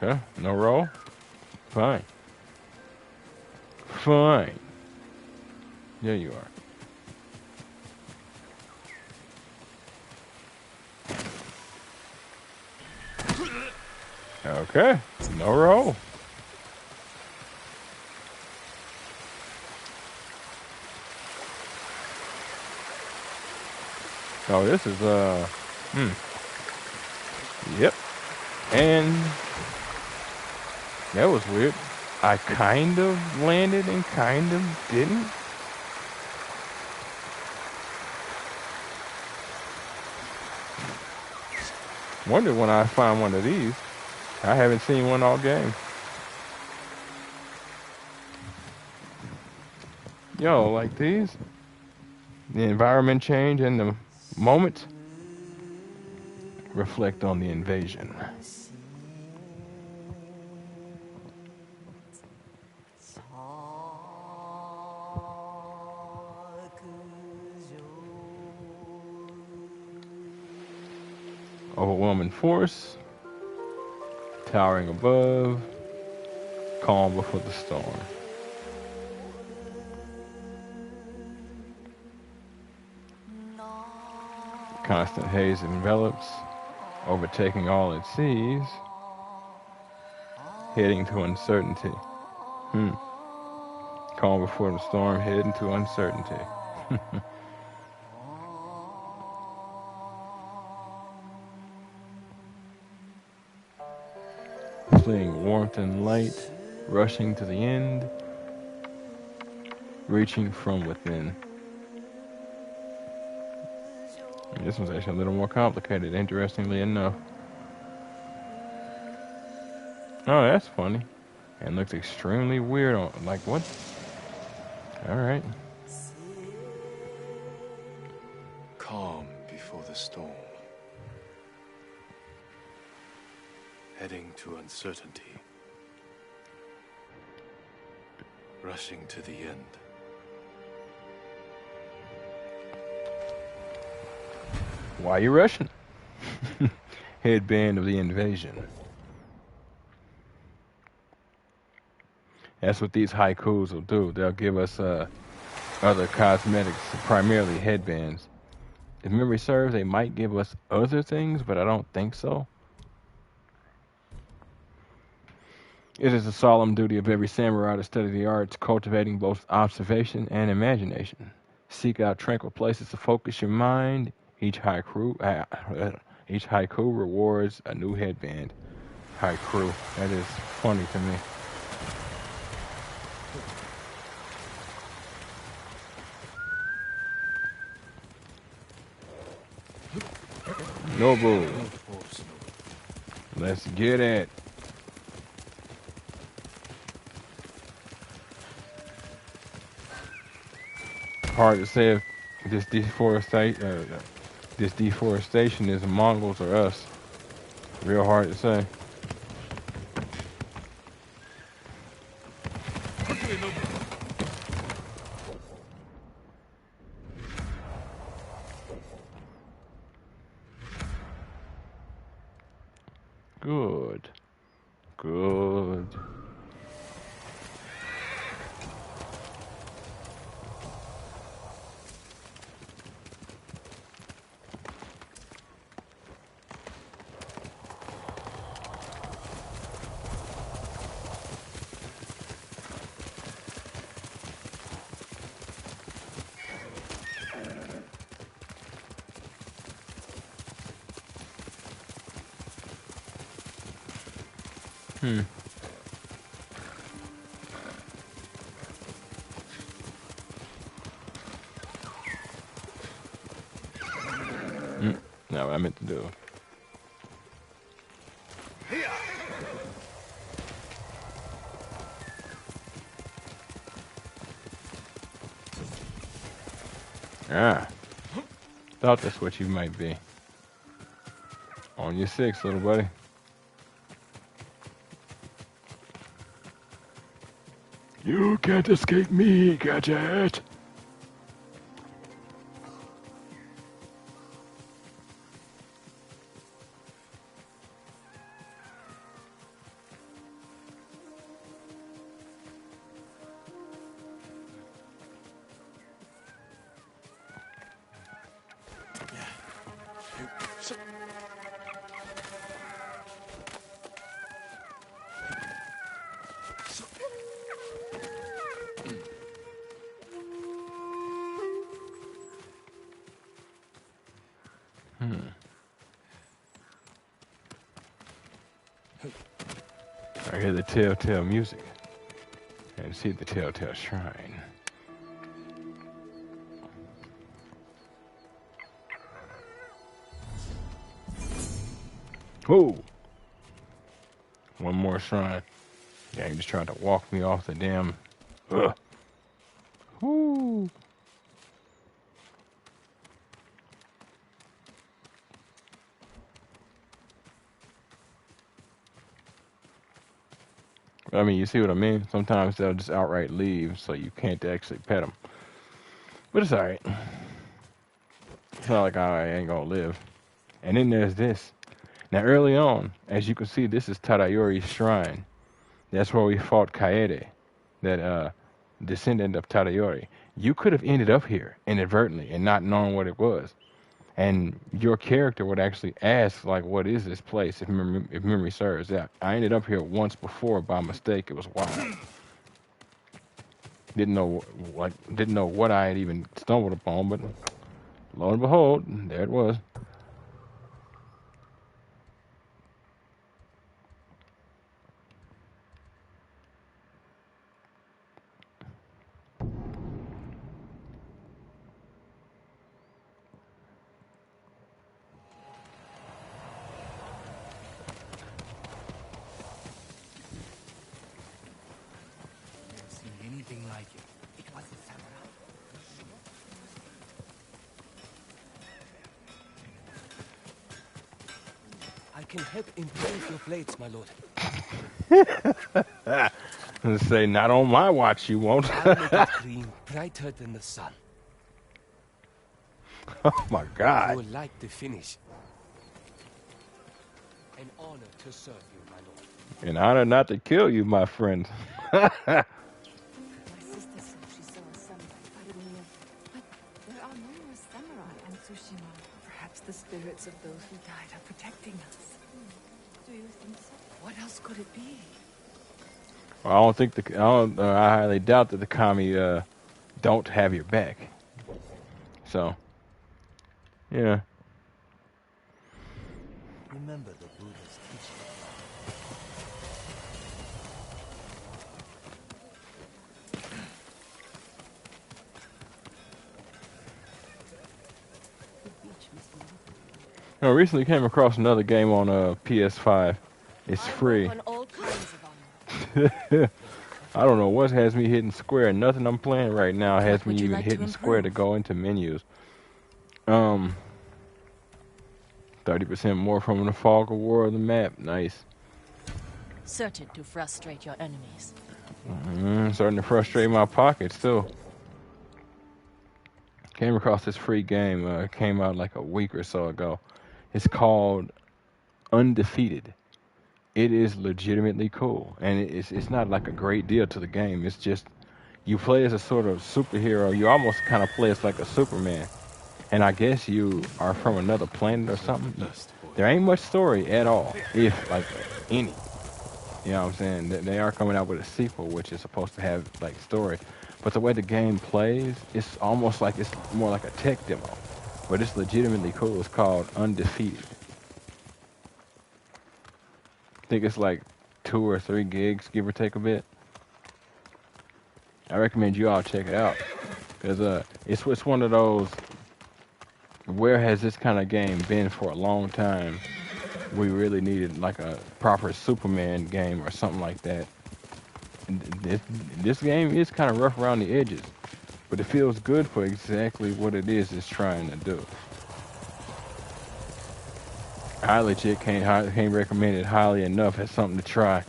Okay, no roll? Fine. Fine. There you are. Okay, no roll. Oh, this is, Yep. And that was weird. I kind of landed and kind of didn't. Wonder when I find one of these. I haven't seen one all game. Yo, like these? The environment change and the moment reflect on the invasion. Overwhelming force. Towering above, calm before the storm. Constant haze envelops, overtaking all it sees, heading to uncertainty. Calm before the storm, heading to uncertainty. Fleeing warmth and light, rushing to the end, reaching from within. And this one's actually a little more complicated, interestingly enough. Oh, that's funny. And looks extremely weird on, like, what? Alright. Calm before the storm. Heading to uncertainty. Rushing to the end. Why are you rushing? Headband of the invasion. That's what these haikus will do. They'll give us other cosmetics, primarily headbands. If memory serves, they might give us other things, but I don't think so. It is the solemn duty of every samurai to study the arts, cultivating both observation and imagination. Seek out tranquil places to focus your mind. Each haiku rewards a new headband. Haiku. That is funny to me. Noble. Let's get it. Hard to say if this deforestation is the Mongols or us. Real hard to say. Good. Good. Not what I meant to do. Thought that's what you might be. On your 6, little buddy. You can't escape me, Gadget! I hear the telltale music and see the telltale shrine. Oh! One more shrine. Yeah, you're just trying to walk me off the damn... Ugh. Woo! I mean, you see what I mean? Sometimes they'll just outright leave, so you can't actually pet them. But it's alright. It's not like I ain't gonna live. And then there's this. Now, early on, as you can see, this is Tadayori's shrine. That's where we fought Kaede, that descendant of Tadayori. You could have ended up here inadvertently and not knowing what it was. And your character would actually ask, like, what is this place, if memory serves. Yeah, I ended up here once before by mistake. It was wild. Didn't know what I had even stumbled upon, but lo and behold, there it was. Anything like it. It was a samurai. I can help improve your blades, my lord. Let's say, not on my watch, you won't. I'll make it green, brighter than the sun. Oh my God. You will like the finish. An honor to serve you, my lord. An honor not to kill you, my friend. My sister said she saw a samurai fighting near, but there are no more samurai on Tsushima. Perhaps the spirits of those who died are protecting us. Do you think so? What else could it be? Well, I highly doubt that the kami don't have your back. So, yeah. Remember the Buddha's teaching. I recently came across another game on PS5. It's free. I don't know what has me hitting square. Nothing I'm playing right now has me even hitting square to go into menus. 30% more from the fog of war of the map. Nice. Certain to frustrate your enemies. Starting to frustrate my pockets too. Came across this free game. It came out like a week or so ago. It's called Undefeated. It is legitimately cool, and it's not like a great deal to the game. It's just you play as a sort of superhero. You almost kind of play as like a Superman, and I guess you are from another planet or something. There ain't much story at all, if like any. You know what I'm saying? They are coming out with a sequel, which is supposed to have like story, but the way the game plays, it's almost like it's more like a tech demo, but it's legitimately cool. It's called Undefeated. I think it's like 2 or 3 gigs, give or take a bit. I recommend you all check it out, because it's one of those, where has this kind of game been for a long time? We really needed like a proper Superman game or something like that. This game is kind of rough around the edges, but it feels good for exactly what it is it's trying to do. I legit can't recommend it highly enough as something to try.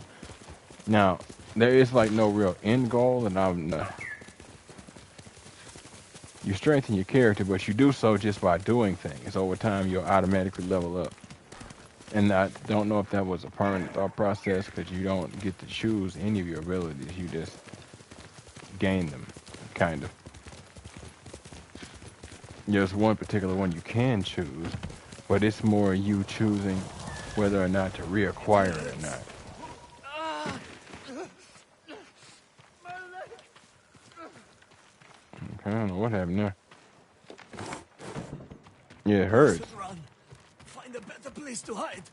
Now, there is like no real end goal, and you strengthen your character, but you do so just by doing things. Over time, you'll automatically level up. And I don't know if that was a permanent thought process, because you don't get to choose any of your abilities. You just gain them, kind of. There's one particular one you can choose, but it's more you choosing whether or not to reacquire it or not. Okay, I don't know what happened there. Yeah, it hurts. Run. Find a better place to hide.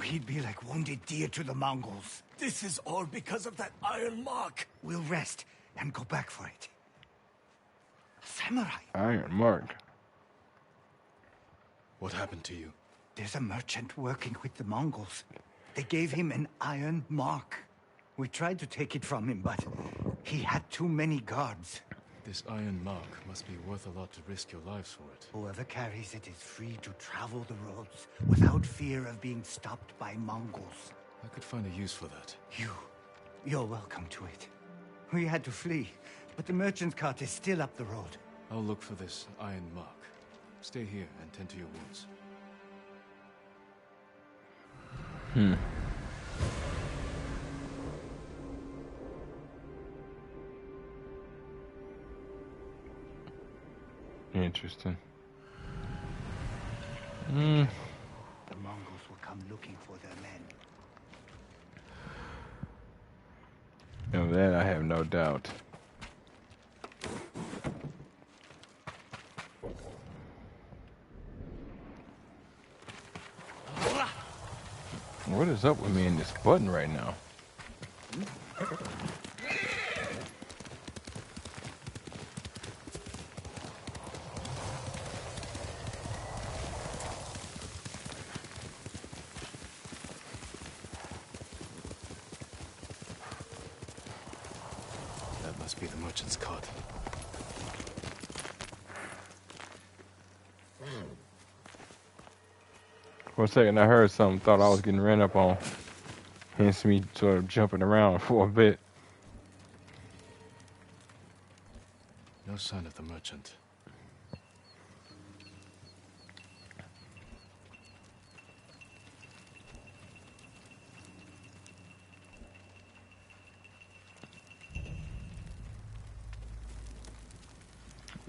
We'd be like wounded deer to the Mongols. This is all because of that iron mark. We'll rest and go back for it. Samurai. Iron mark. What happened to you? There's a merchant working with the Mongols. They gave him an iron mark. We tried to take it from him, but he had too many guards. This iron mark must be worth a lot to risk your lives for it. Whoever carries it is free to travel the roads without fear of being stopped by Mongols. I could find a use for that. You're welcome to it. We had to flee, but the merchant's cart is still up the road. I'll look for this iron mark. Stay here and tend to your wounds. Interesting. The Mongols will come looking for their men. Of that I have no doubt. What is up with me and this button right now? That must be the merchant's cot. For a second I heard something, thought I was getting ran up on. Hence me sort of jumping around for a bit. No sign of the merchant.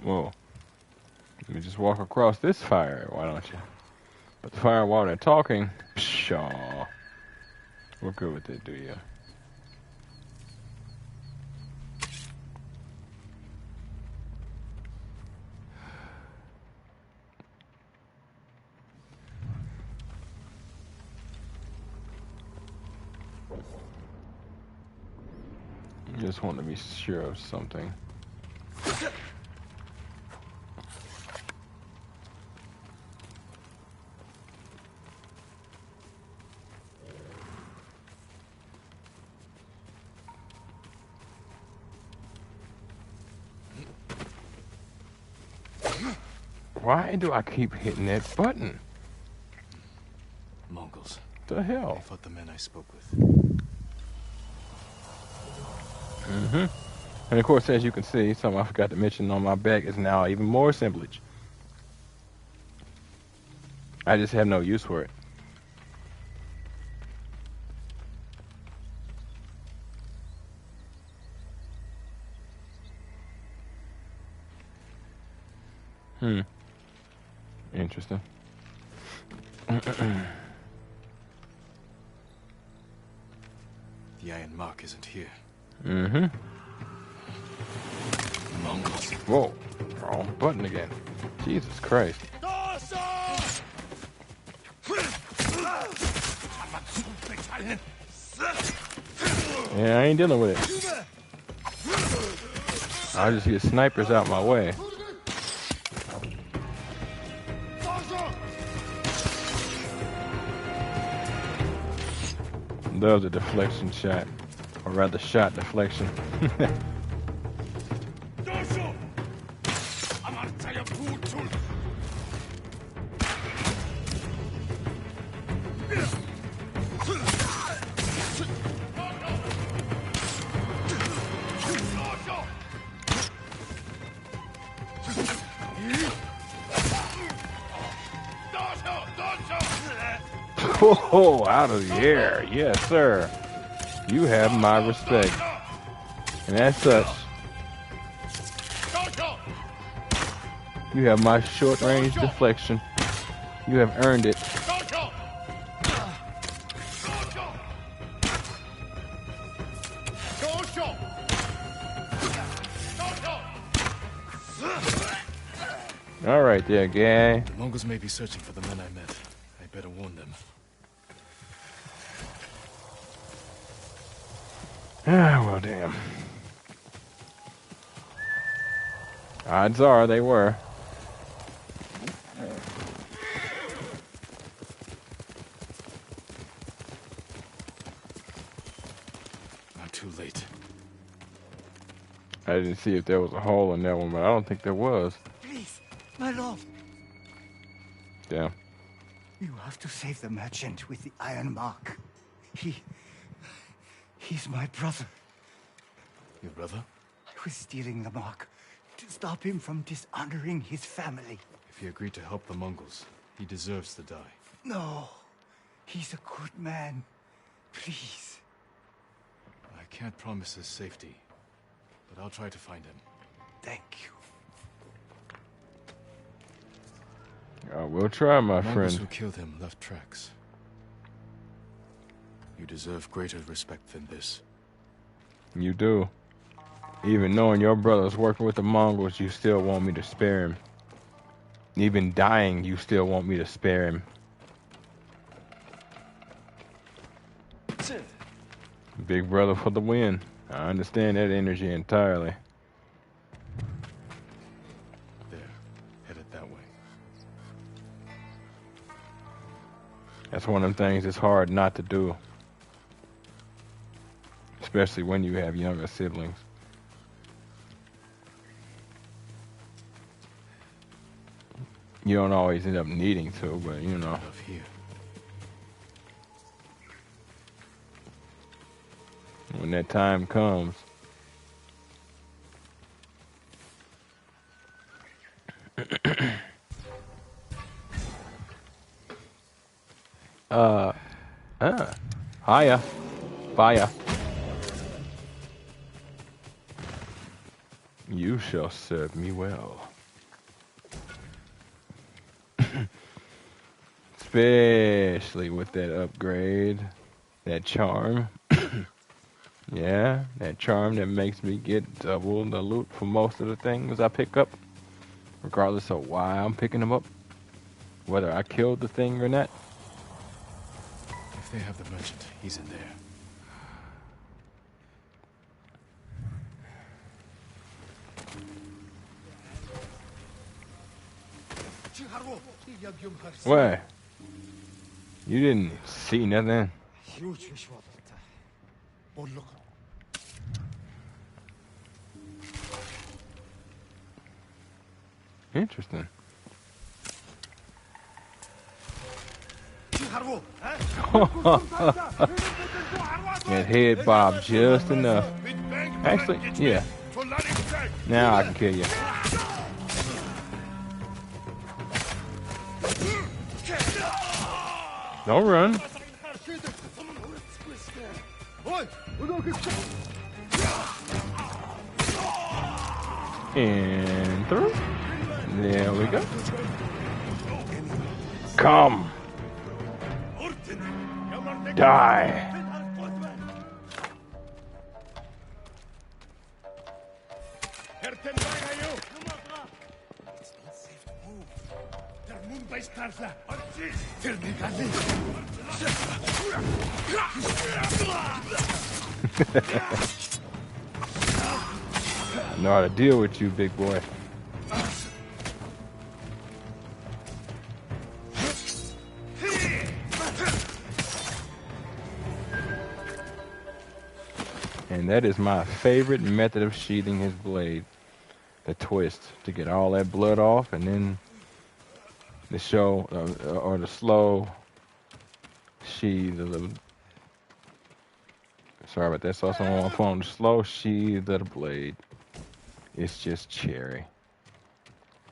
Well, let me just walk across this fire, why don't you? But the fire while they're talking, pshaw. We're good with it, do ya? Just want to be sure of something. Why do I keep hitting that button? Mongols. The hell? They fought the men I spoke with. And of course, as you can see, something I forgot to mention on my back is now even more assemblage. I just have no use for it. Interesting. The iron mark isn't here. Mongols. Whoa. Wrong button again. Jesus Christ. Yeah, I ain't dealing with it. I'll just get snipers out my way. That was a deflection shot. Or rather, shot deflection. Oh, out of the air. Yes, sir. You have my respect. And as such, you have my short-range deflection. You have earned it. All right there, guy. The Mongols may be searching for the men I met. I better warn them. Ah, well, damn. Odds are they were. Not too late. I didn't see if there was a hole in that one, but I don't think there was. Please, my lord. Damn. You have to save the merchant with the iron mark. He's my brother. Your brother? I was stealing the mark to stop him from dishonoring his family. If he agreed to help the Mongols, he deserves to die. No. He's a good man. Please. I can't promise his safety, but I'll try to find him. Thank you. I will try, my The Mongols friend. who killed him left tracks. You deserve greater respect than this. You do. Even knowing your brother's working with the Mongols, you still want me to spare him. Even dying, you still want me to spare him. Big brother for the win. I understand that energy entirely. There. Headed that way. That's one of them things that's hard not to do. Especially when you have younger siblings. You don't always end up needing to, but you know. Of here. When that time comes. Hiya. Fire. You shall serve me well. Especially with that upgrade. That charm. Yeah, that charm that makes me get double the loot for most of the things I pick up. Regardless of why I'm picking them up. Whether I killed the thing or not. If they have the merchant, he's in there. What? You didn't see nothing? Interesting. That head bob just enough. Actually, yeah. Now I can kill you. Don't run. And through. There we go. Come. Die. I know how to deal with you, big boy. And that is my favorite method of sheathing his blade. The twist, to get all that blood off, and then the show, or the slow sheath of the... Sorry about that, saw someone on my phone. The slow sheath of the blade. It's just cherry.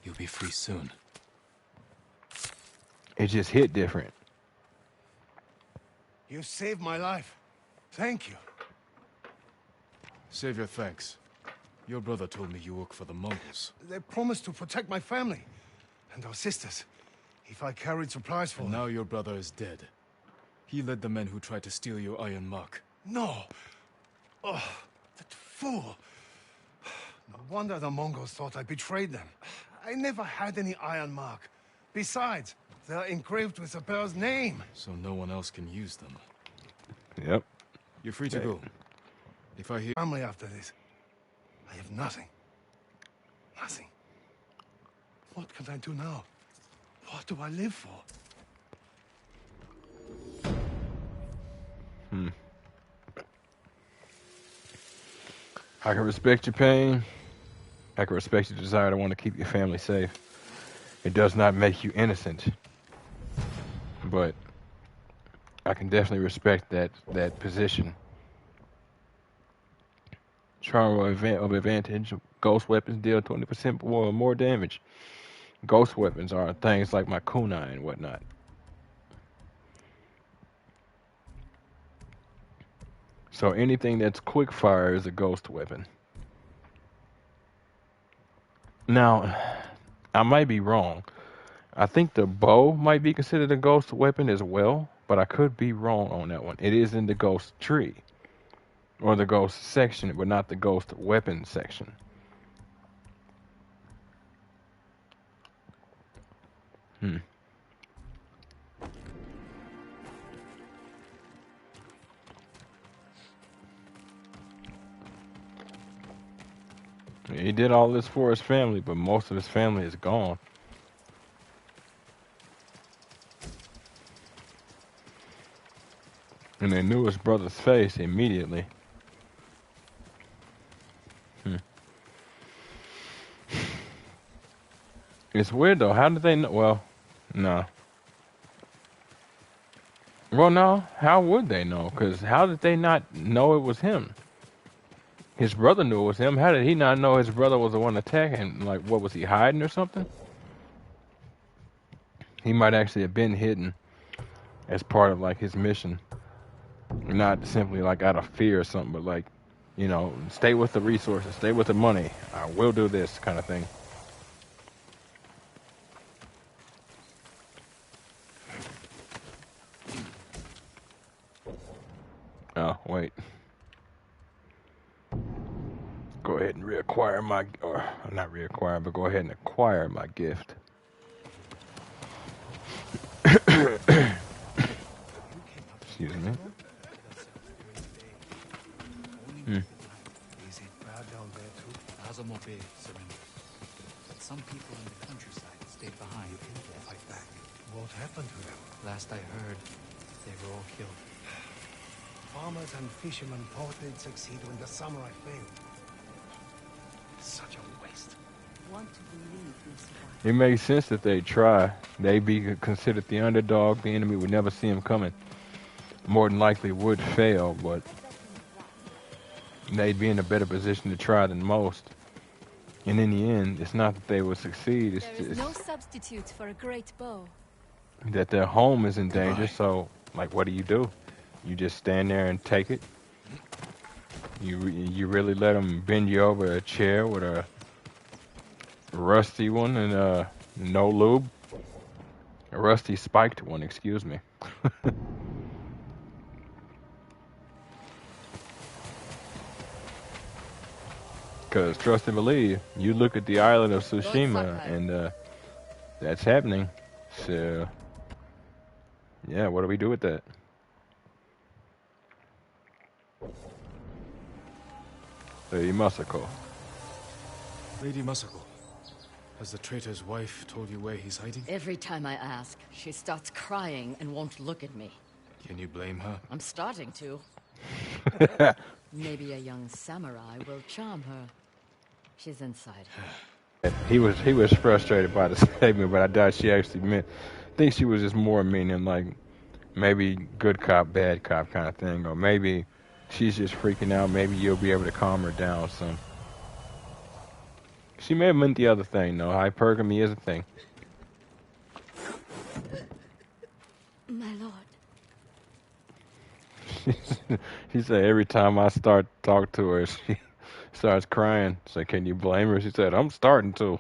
You'll be free soon. It just hit different. You saved my life. Thank you. Save your thanks. Your brother told me you work for the Mongols. They promised to protect my family and our sisters if I carried supplies for them. Now your brother is dead. He led the men who tried to steal your iron mark. No. Oh, that fool. No wonder the Mongols thought I betrayed them. I never had any iron mark. Besides, they're engraved with the bear's name. So no one else can use them. Yep. You're free to go. If I hear... Family after this. I have nothing. Nothing. What can I do now? What do I live for? I can respect your pain. I can respect your desire to want to keep your family safe. It does not make you innocent. But I can definitely respect that position. Charm of advantage. Ghost weapons deal 20% more damage. Ghost weapons are things like my kunai and whatnot. So anything that's quick fire is a ghost weapon. Now, I might be wrong. I think the bow might be considered a ghost weapon as well, but I could be wrong on that one. It is in the ghost tree, or the ghost section, but not the ghost weapon section. He did all this for his family, but most of his family is gone. And they knew his brother's face immediately. It's weird though. How did they know? Well, no. Well, no. How would they know? Because how did they not know it was him? His brother knew it was him. How did he not know his brother was the one attacking? Like, what, was he hiding or something? He might actually have been hidden as part of, like, his mission. Not simply, like, out of fear or something, but, like, you know, stay with the resources, stay with the money. I will do this kind of thing. Oh, wait. Go ahead and reacquire my, or not reacquire, but go ahead and acquire my gift. Excuse me. Is it bad down there too? But some people in the countryside stayed behind. You can fight back. What happened to them? Last I heard, they were all killed. Farmers and fishermen thought they'd succeed when the samurai failed. Such a waste. Want to believe we survived. It makes sense that they try. They'd be considered the underdog. The enemy would never see them coming. More than likely would fail, but they'd be in a better position to try than most. And in the end, it's not that they will succeed. It's There is just no substitute for a great bow. that their home is in danger. So, like, what do? You just stand there and take it? You really let them bend you over a chair with a rusty one and no lube? A rusty spiked one, excuse me. Because, trust and believe, you look at the island of Tsushima and that's happening. So, yeah, what do we do with that? Lady Masako. Lady Masako, has the traitor's wife told you where he's hiding? Every time I ask, she starts crying and won't look at me. Can you blame her? I'm starting to. Maybe a young samurai will charm her. She's inside. He was frustrated by the statement, but I doubt she actually meant. I think she was just more meaning like maybe good cop, bad cop kind of thing, or maybe she's just freaking out. Maybe you'll be able to calm her down some. She may have meant the other thing, though. Hypergamy is a thing. My lord. She said every time I start to talk to her, she starts crying. So can you blame her? She said, I'm starting to.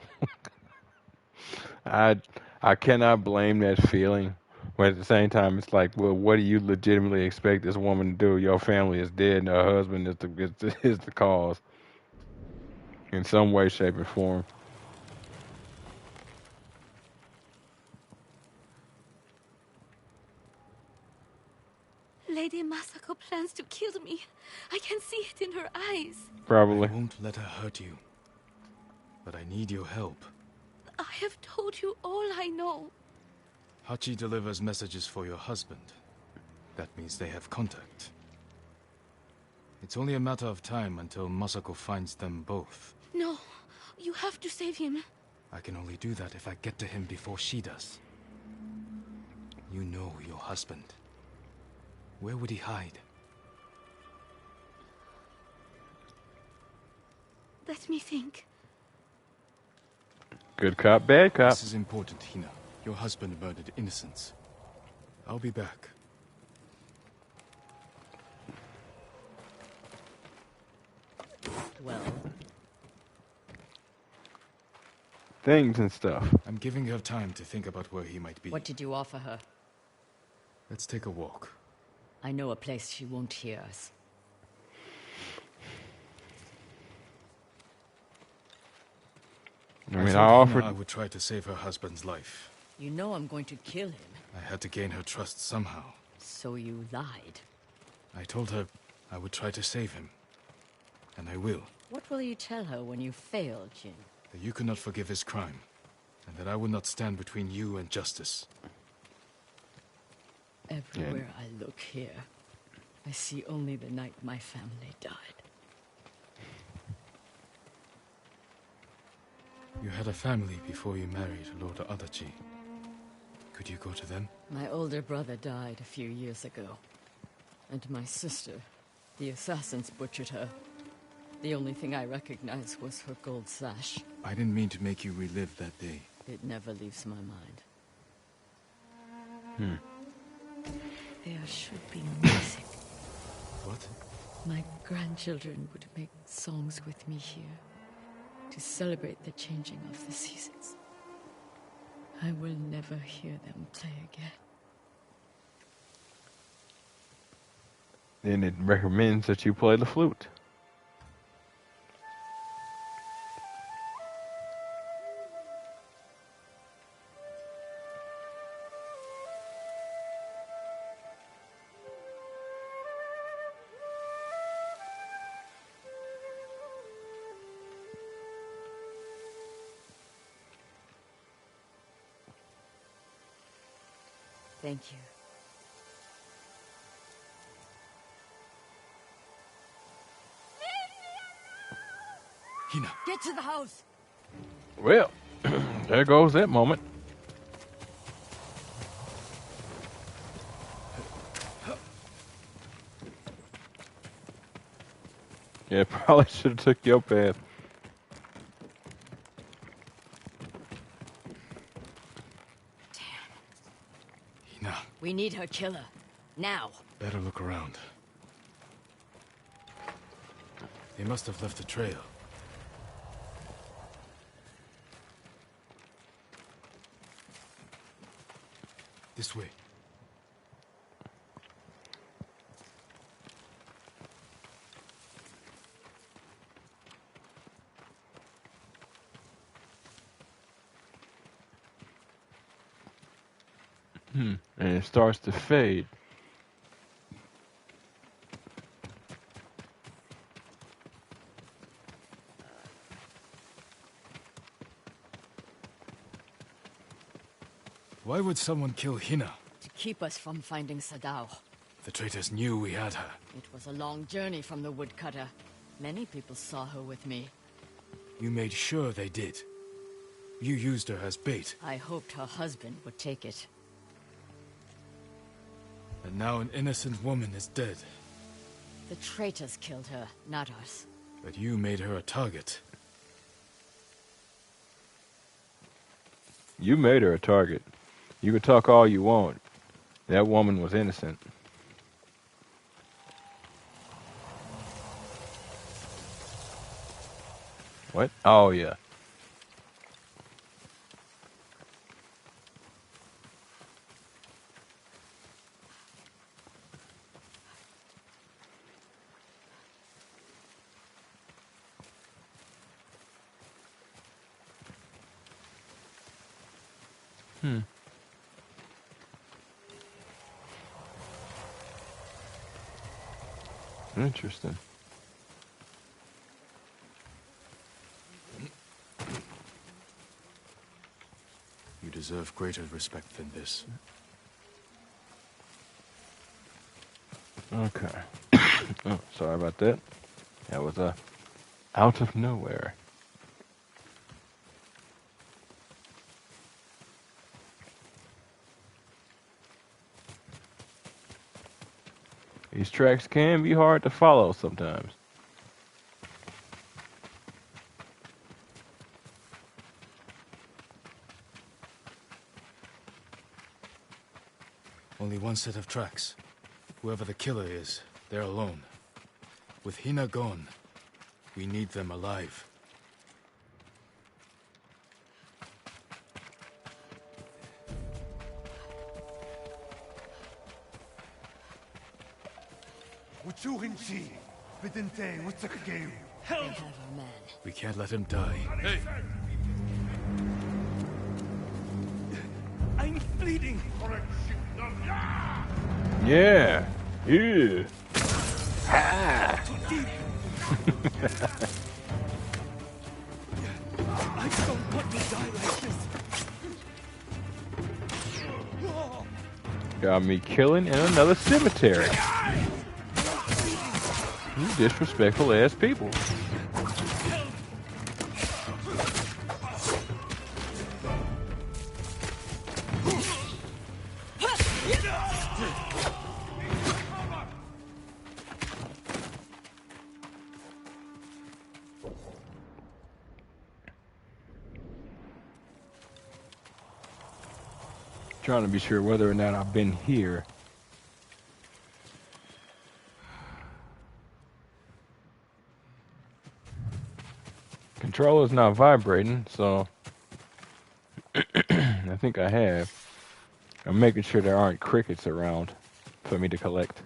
I cannot blame that feeling. But at the same time, it's like, well, what do you legitimately expect this woman to do? Your family is dead and her husband is the cause. In some way, shape, or form. Lady Masako plans to kill me. I can see it in her eyes. Probably. I won't let her hurt you. But I need your help. I have told you all I know. Hachi delivers messages for your husband. That means they have contact. It's only a matter of time until Masako finds them both. No, you have to save him. I can only do that if I get to him before she does. You know your husband. Where would he hide? Let me think. Good cop, bad cop. This is important, Hina. Your husband murdered innocents. I'll be back. things and stuff. I'm giving her time to think about where he might be. What did you offer her? Let's take a walk. I know a place she won't hear us. I mean, told I offered... Hina I would try to save her husband's life. You know I'm going to kill him. I had to gain her trust somehow. So you lied. I told her I would try to save him. And I will. What will you tell her when you fail, Jin? That you could not forgive his crime. And that I would not stand between you and justice. Everywhere I look here, I see only the night my family died. You had a family before you married Lord Adachi. Could you go to them? My older brother died a few years ago. And my sister, the assassins butchered her. The only thing I recognized was her gold sash. I didn't mean to make you relive that day. It never leaves my mind. There should be music. What? My grandchildren would make songs with me here to celebrate the changing of the seasons. I will never hear them play again. Then it recommends that you play the flute. Thank you. Hina! Get to the house! Well, there goes that moment. Yeah, probably should have took your path. Hina. We need her killer. Now. Better look around. They must have left a trail. This way. And it starts to fade. Why would someone kill Hina? To keep us from finding Sadao. The traitors knew we had her. It was a long journey from the woodcutter. Many people saw her with me. You made sure they did. You used her as bait. I hoped her husband would take it. And now an innocent woman is dead. The traitors killed her, not us. But you made her a target. You made her a target. You can talk all you want. That woman was innocent. What? Oh, yeah. Interesting. You deserve greater respect than this. Okay. Oh, sorry about that. That was out of nowhere. These tracks can be hard to follow sometimes. Only one set of tracks. Whoever the killer is, they're alone. With Hina gone, we need them alive. They have our man. We can't let him die. Hey! I'm bleeding. Yeah. Yeah. Ha! I don't want to die like this. Got me killing in another cemetery. You disrespectful ass people. Trying to be sure whether or not I've been here. Controller's not vibrating, so I think I have. I'm making sure there aren't crickets around for me to collect.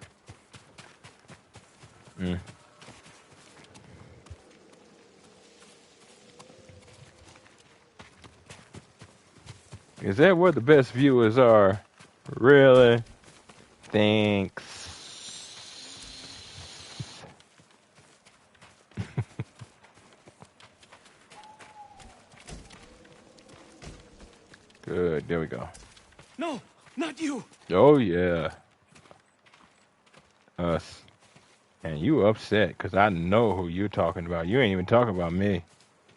Is that where the best viewers are? Really? Thanks. Good, there we go. No, not you. Oh yeah. Us. And you upset, because I know who you talking about. You ain't even talking about me.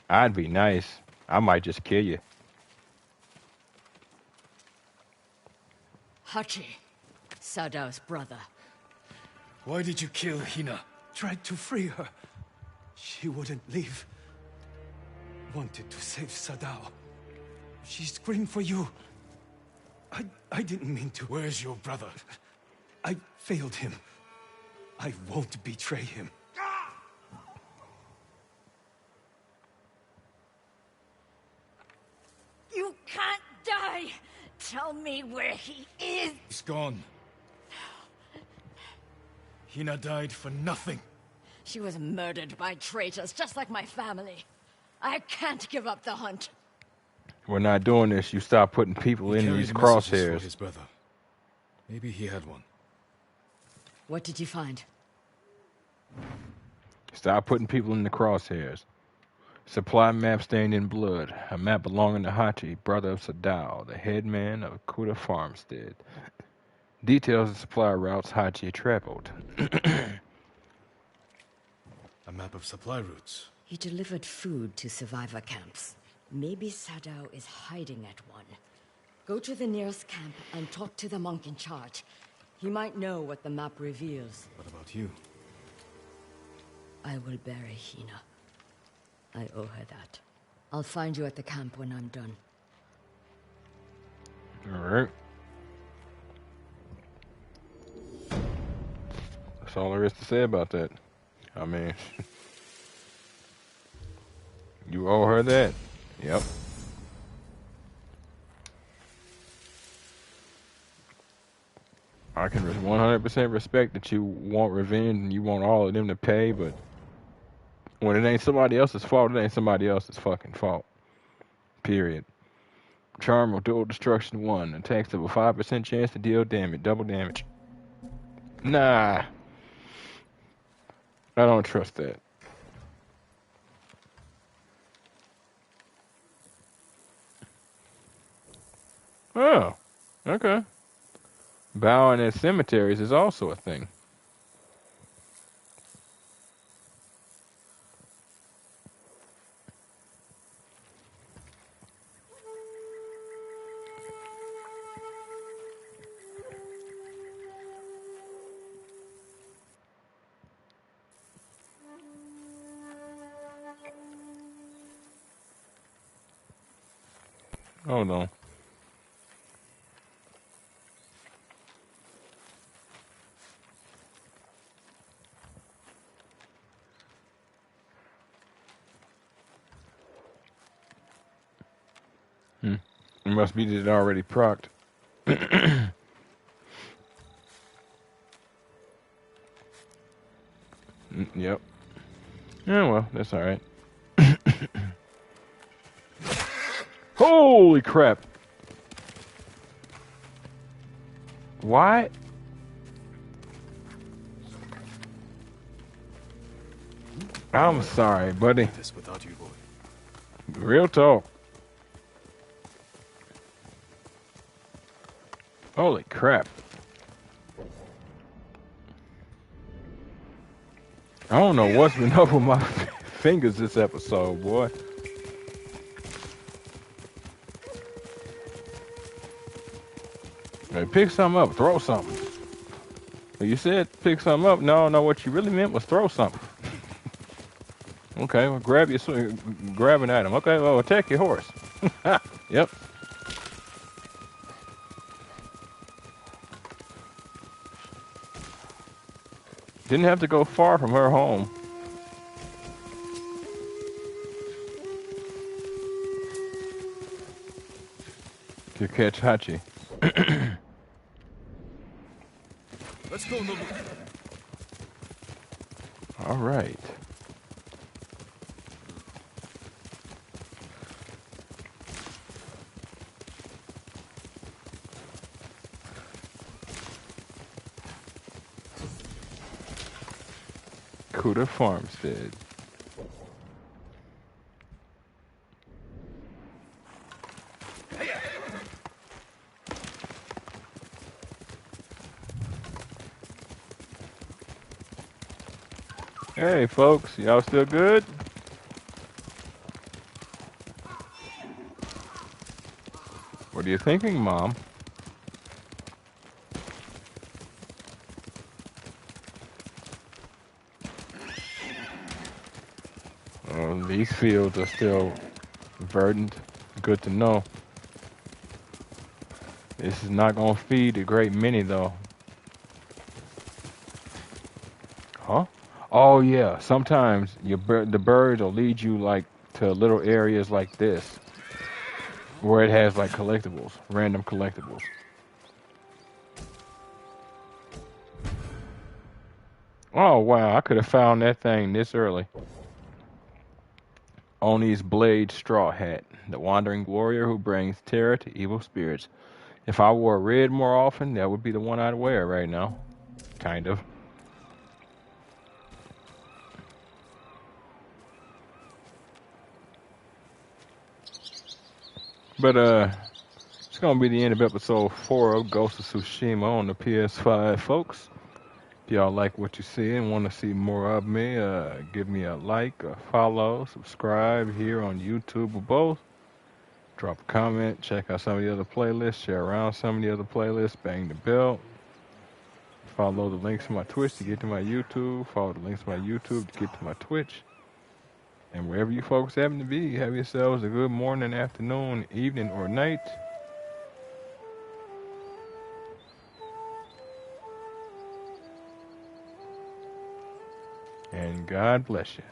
I'd be nice. I might just kill you. Hachi, Sadao's brother. Why did you kill Hina? Tried to free her. She wouldn't leave. Wanted to save Sadao. She screamed for you. I didn't mean to. Where's your brother? I failed him. I won't betray him. You can't die! Tell me where he is! He's gone. Hina died for nothing. She was murdered by traitors, just like my family. I can't give up the hunt. We're not doing this. You stop putting people in these crosshairs. For his brother. Maybe he had one. What did you find? Stop putting people in the crosshairs. Supply map stained in blood. A map belonging to Hachi, brother of Sadao, the headman of Kuta Farmstead. Details of supply routes Hachi traveled. A map of supply routes. He delivered food to survivor camps. Maybe Sadao is hiding at one. Go to the nearest camp and talk to the monk in charge. He might know what the map reveals. What about you? I will bury Hina. I owe her that. I'll find you at the camp when I'm done. Alright. That's all there is to say about that. I mean, you owe her that. Yep. I can 100% respect that you want revenge and you want all of them to pay, but when it ain't somebody else's fault, it ain't somebody else's fucking fault. Period. Charm of dual destruction 1. Attacks have a 5% chance to deal damage, double damage. Nah. I don't trust that. Oh, okay. Bowing at cemeteries is also a thing. Hold on. It must be that it already procced. Yep. Yeah, well, that's alright. Holy crap! Why? I'm sorry, buddy. This without you, boy. Real talk. Holy crap. I don't know what's been up with my fingers this episode, boy. Hey, pick something up, throw something. You said pick something up. No, what you really meant was throw something. Okay, well, grab an item. Okay, well, attack your horse. Yep. Didn't have to go far from her home. To catch Hachi. Let's go, Nobu. All right. Kuta Farmstead. Hey folks, y'all still good? What are you thinking, Mom? These fields are still verdant. Good to know. This is not gonna feed a great many though. Huh? Oh yeah. Sometimes the birds will lead you like to little areas like this, where it has like collectibles, random collectibles. Oh wow! I could have found that thing this early. Oni's blade straw hat, the wandering warrior who brings terror to evil spirits. If I wore red more often, that would be the one I'd wear right now. Kind of. But it's gonna be the end of episode 4 of Ghost of Tsushima on the PS5, folks. If y'all like what you see and want to see more of me, give me a like, a follow, subscribe here on YouTube or both. Drop a comment, check out some of the other playlists, share around some of the other playlists, bang the bell. Follow the links to my Twitch to get to my YouTube. Follow the links to my YouTube to get to my Twitch. And wherever you folks happen to be, have yourselves a good morning, afternoon, evening, or night. And God bless you.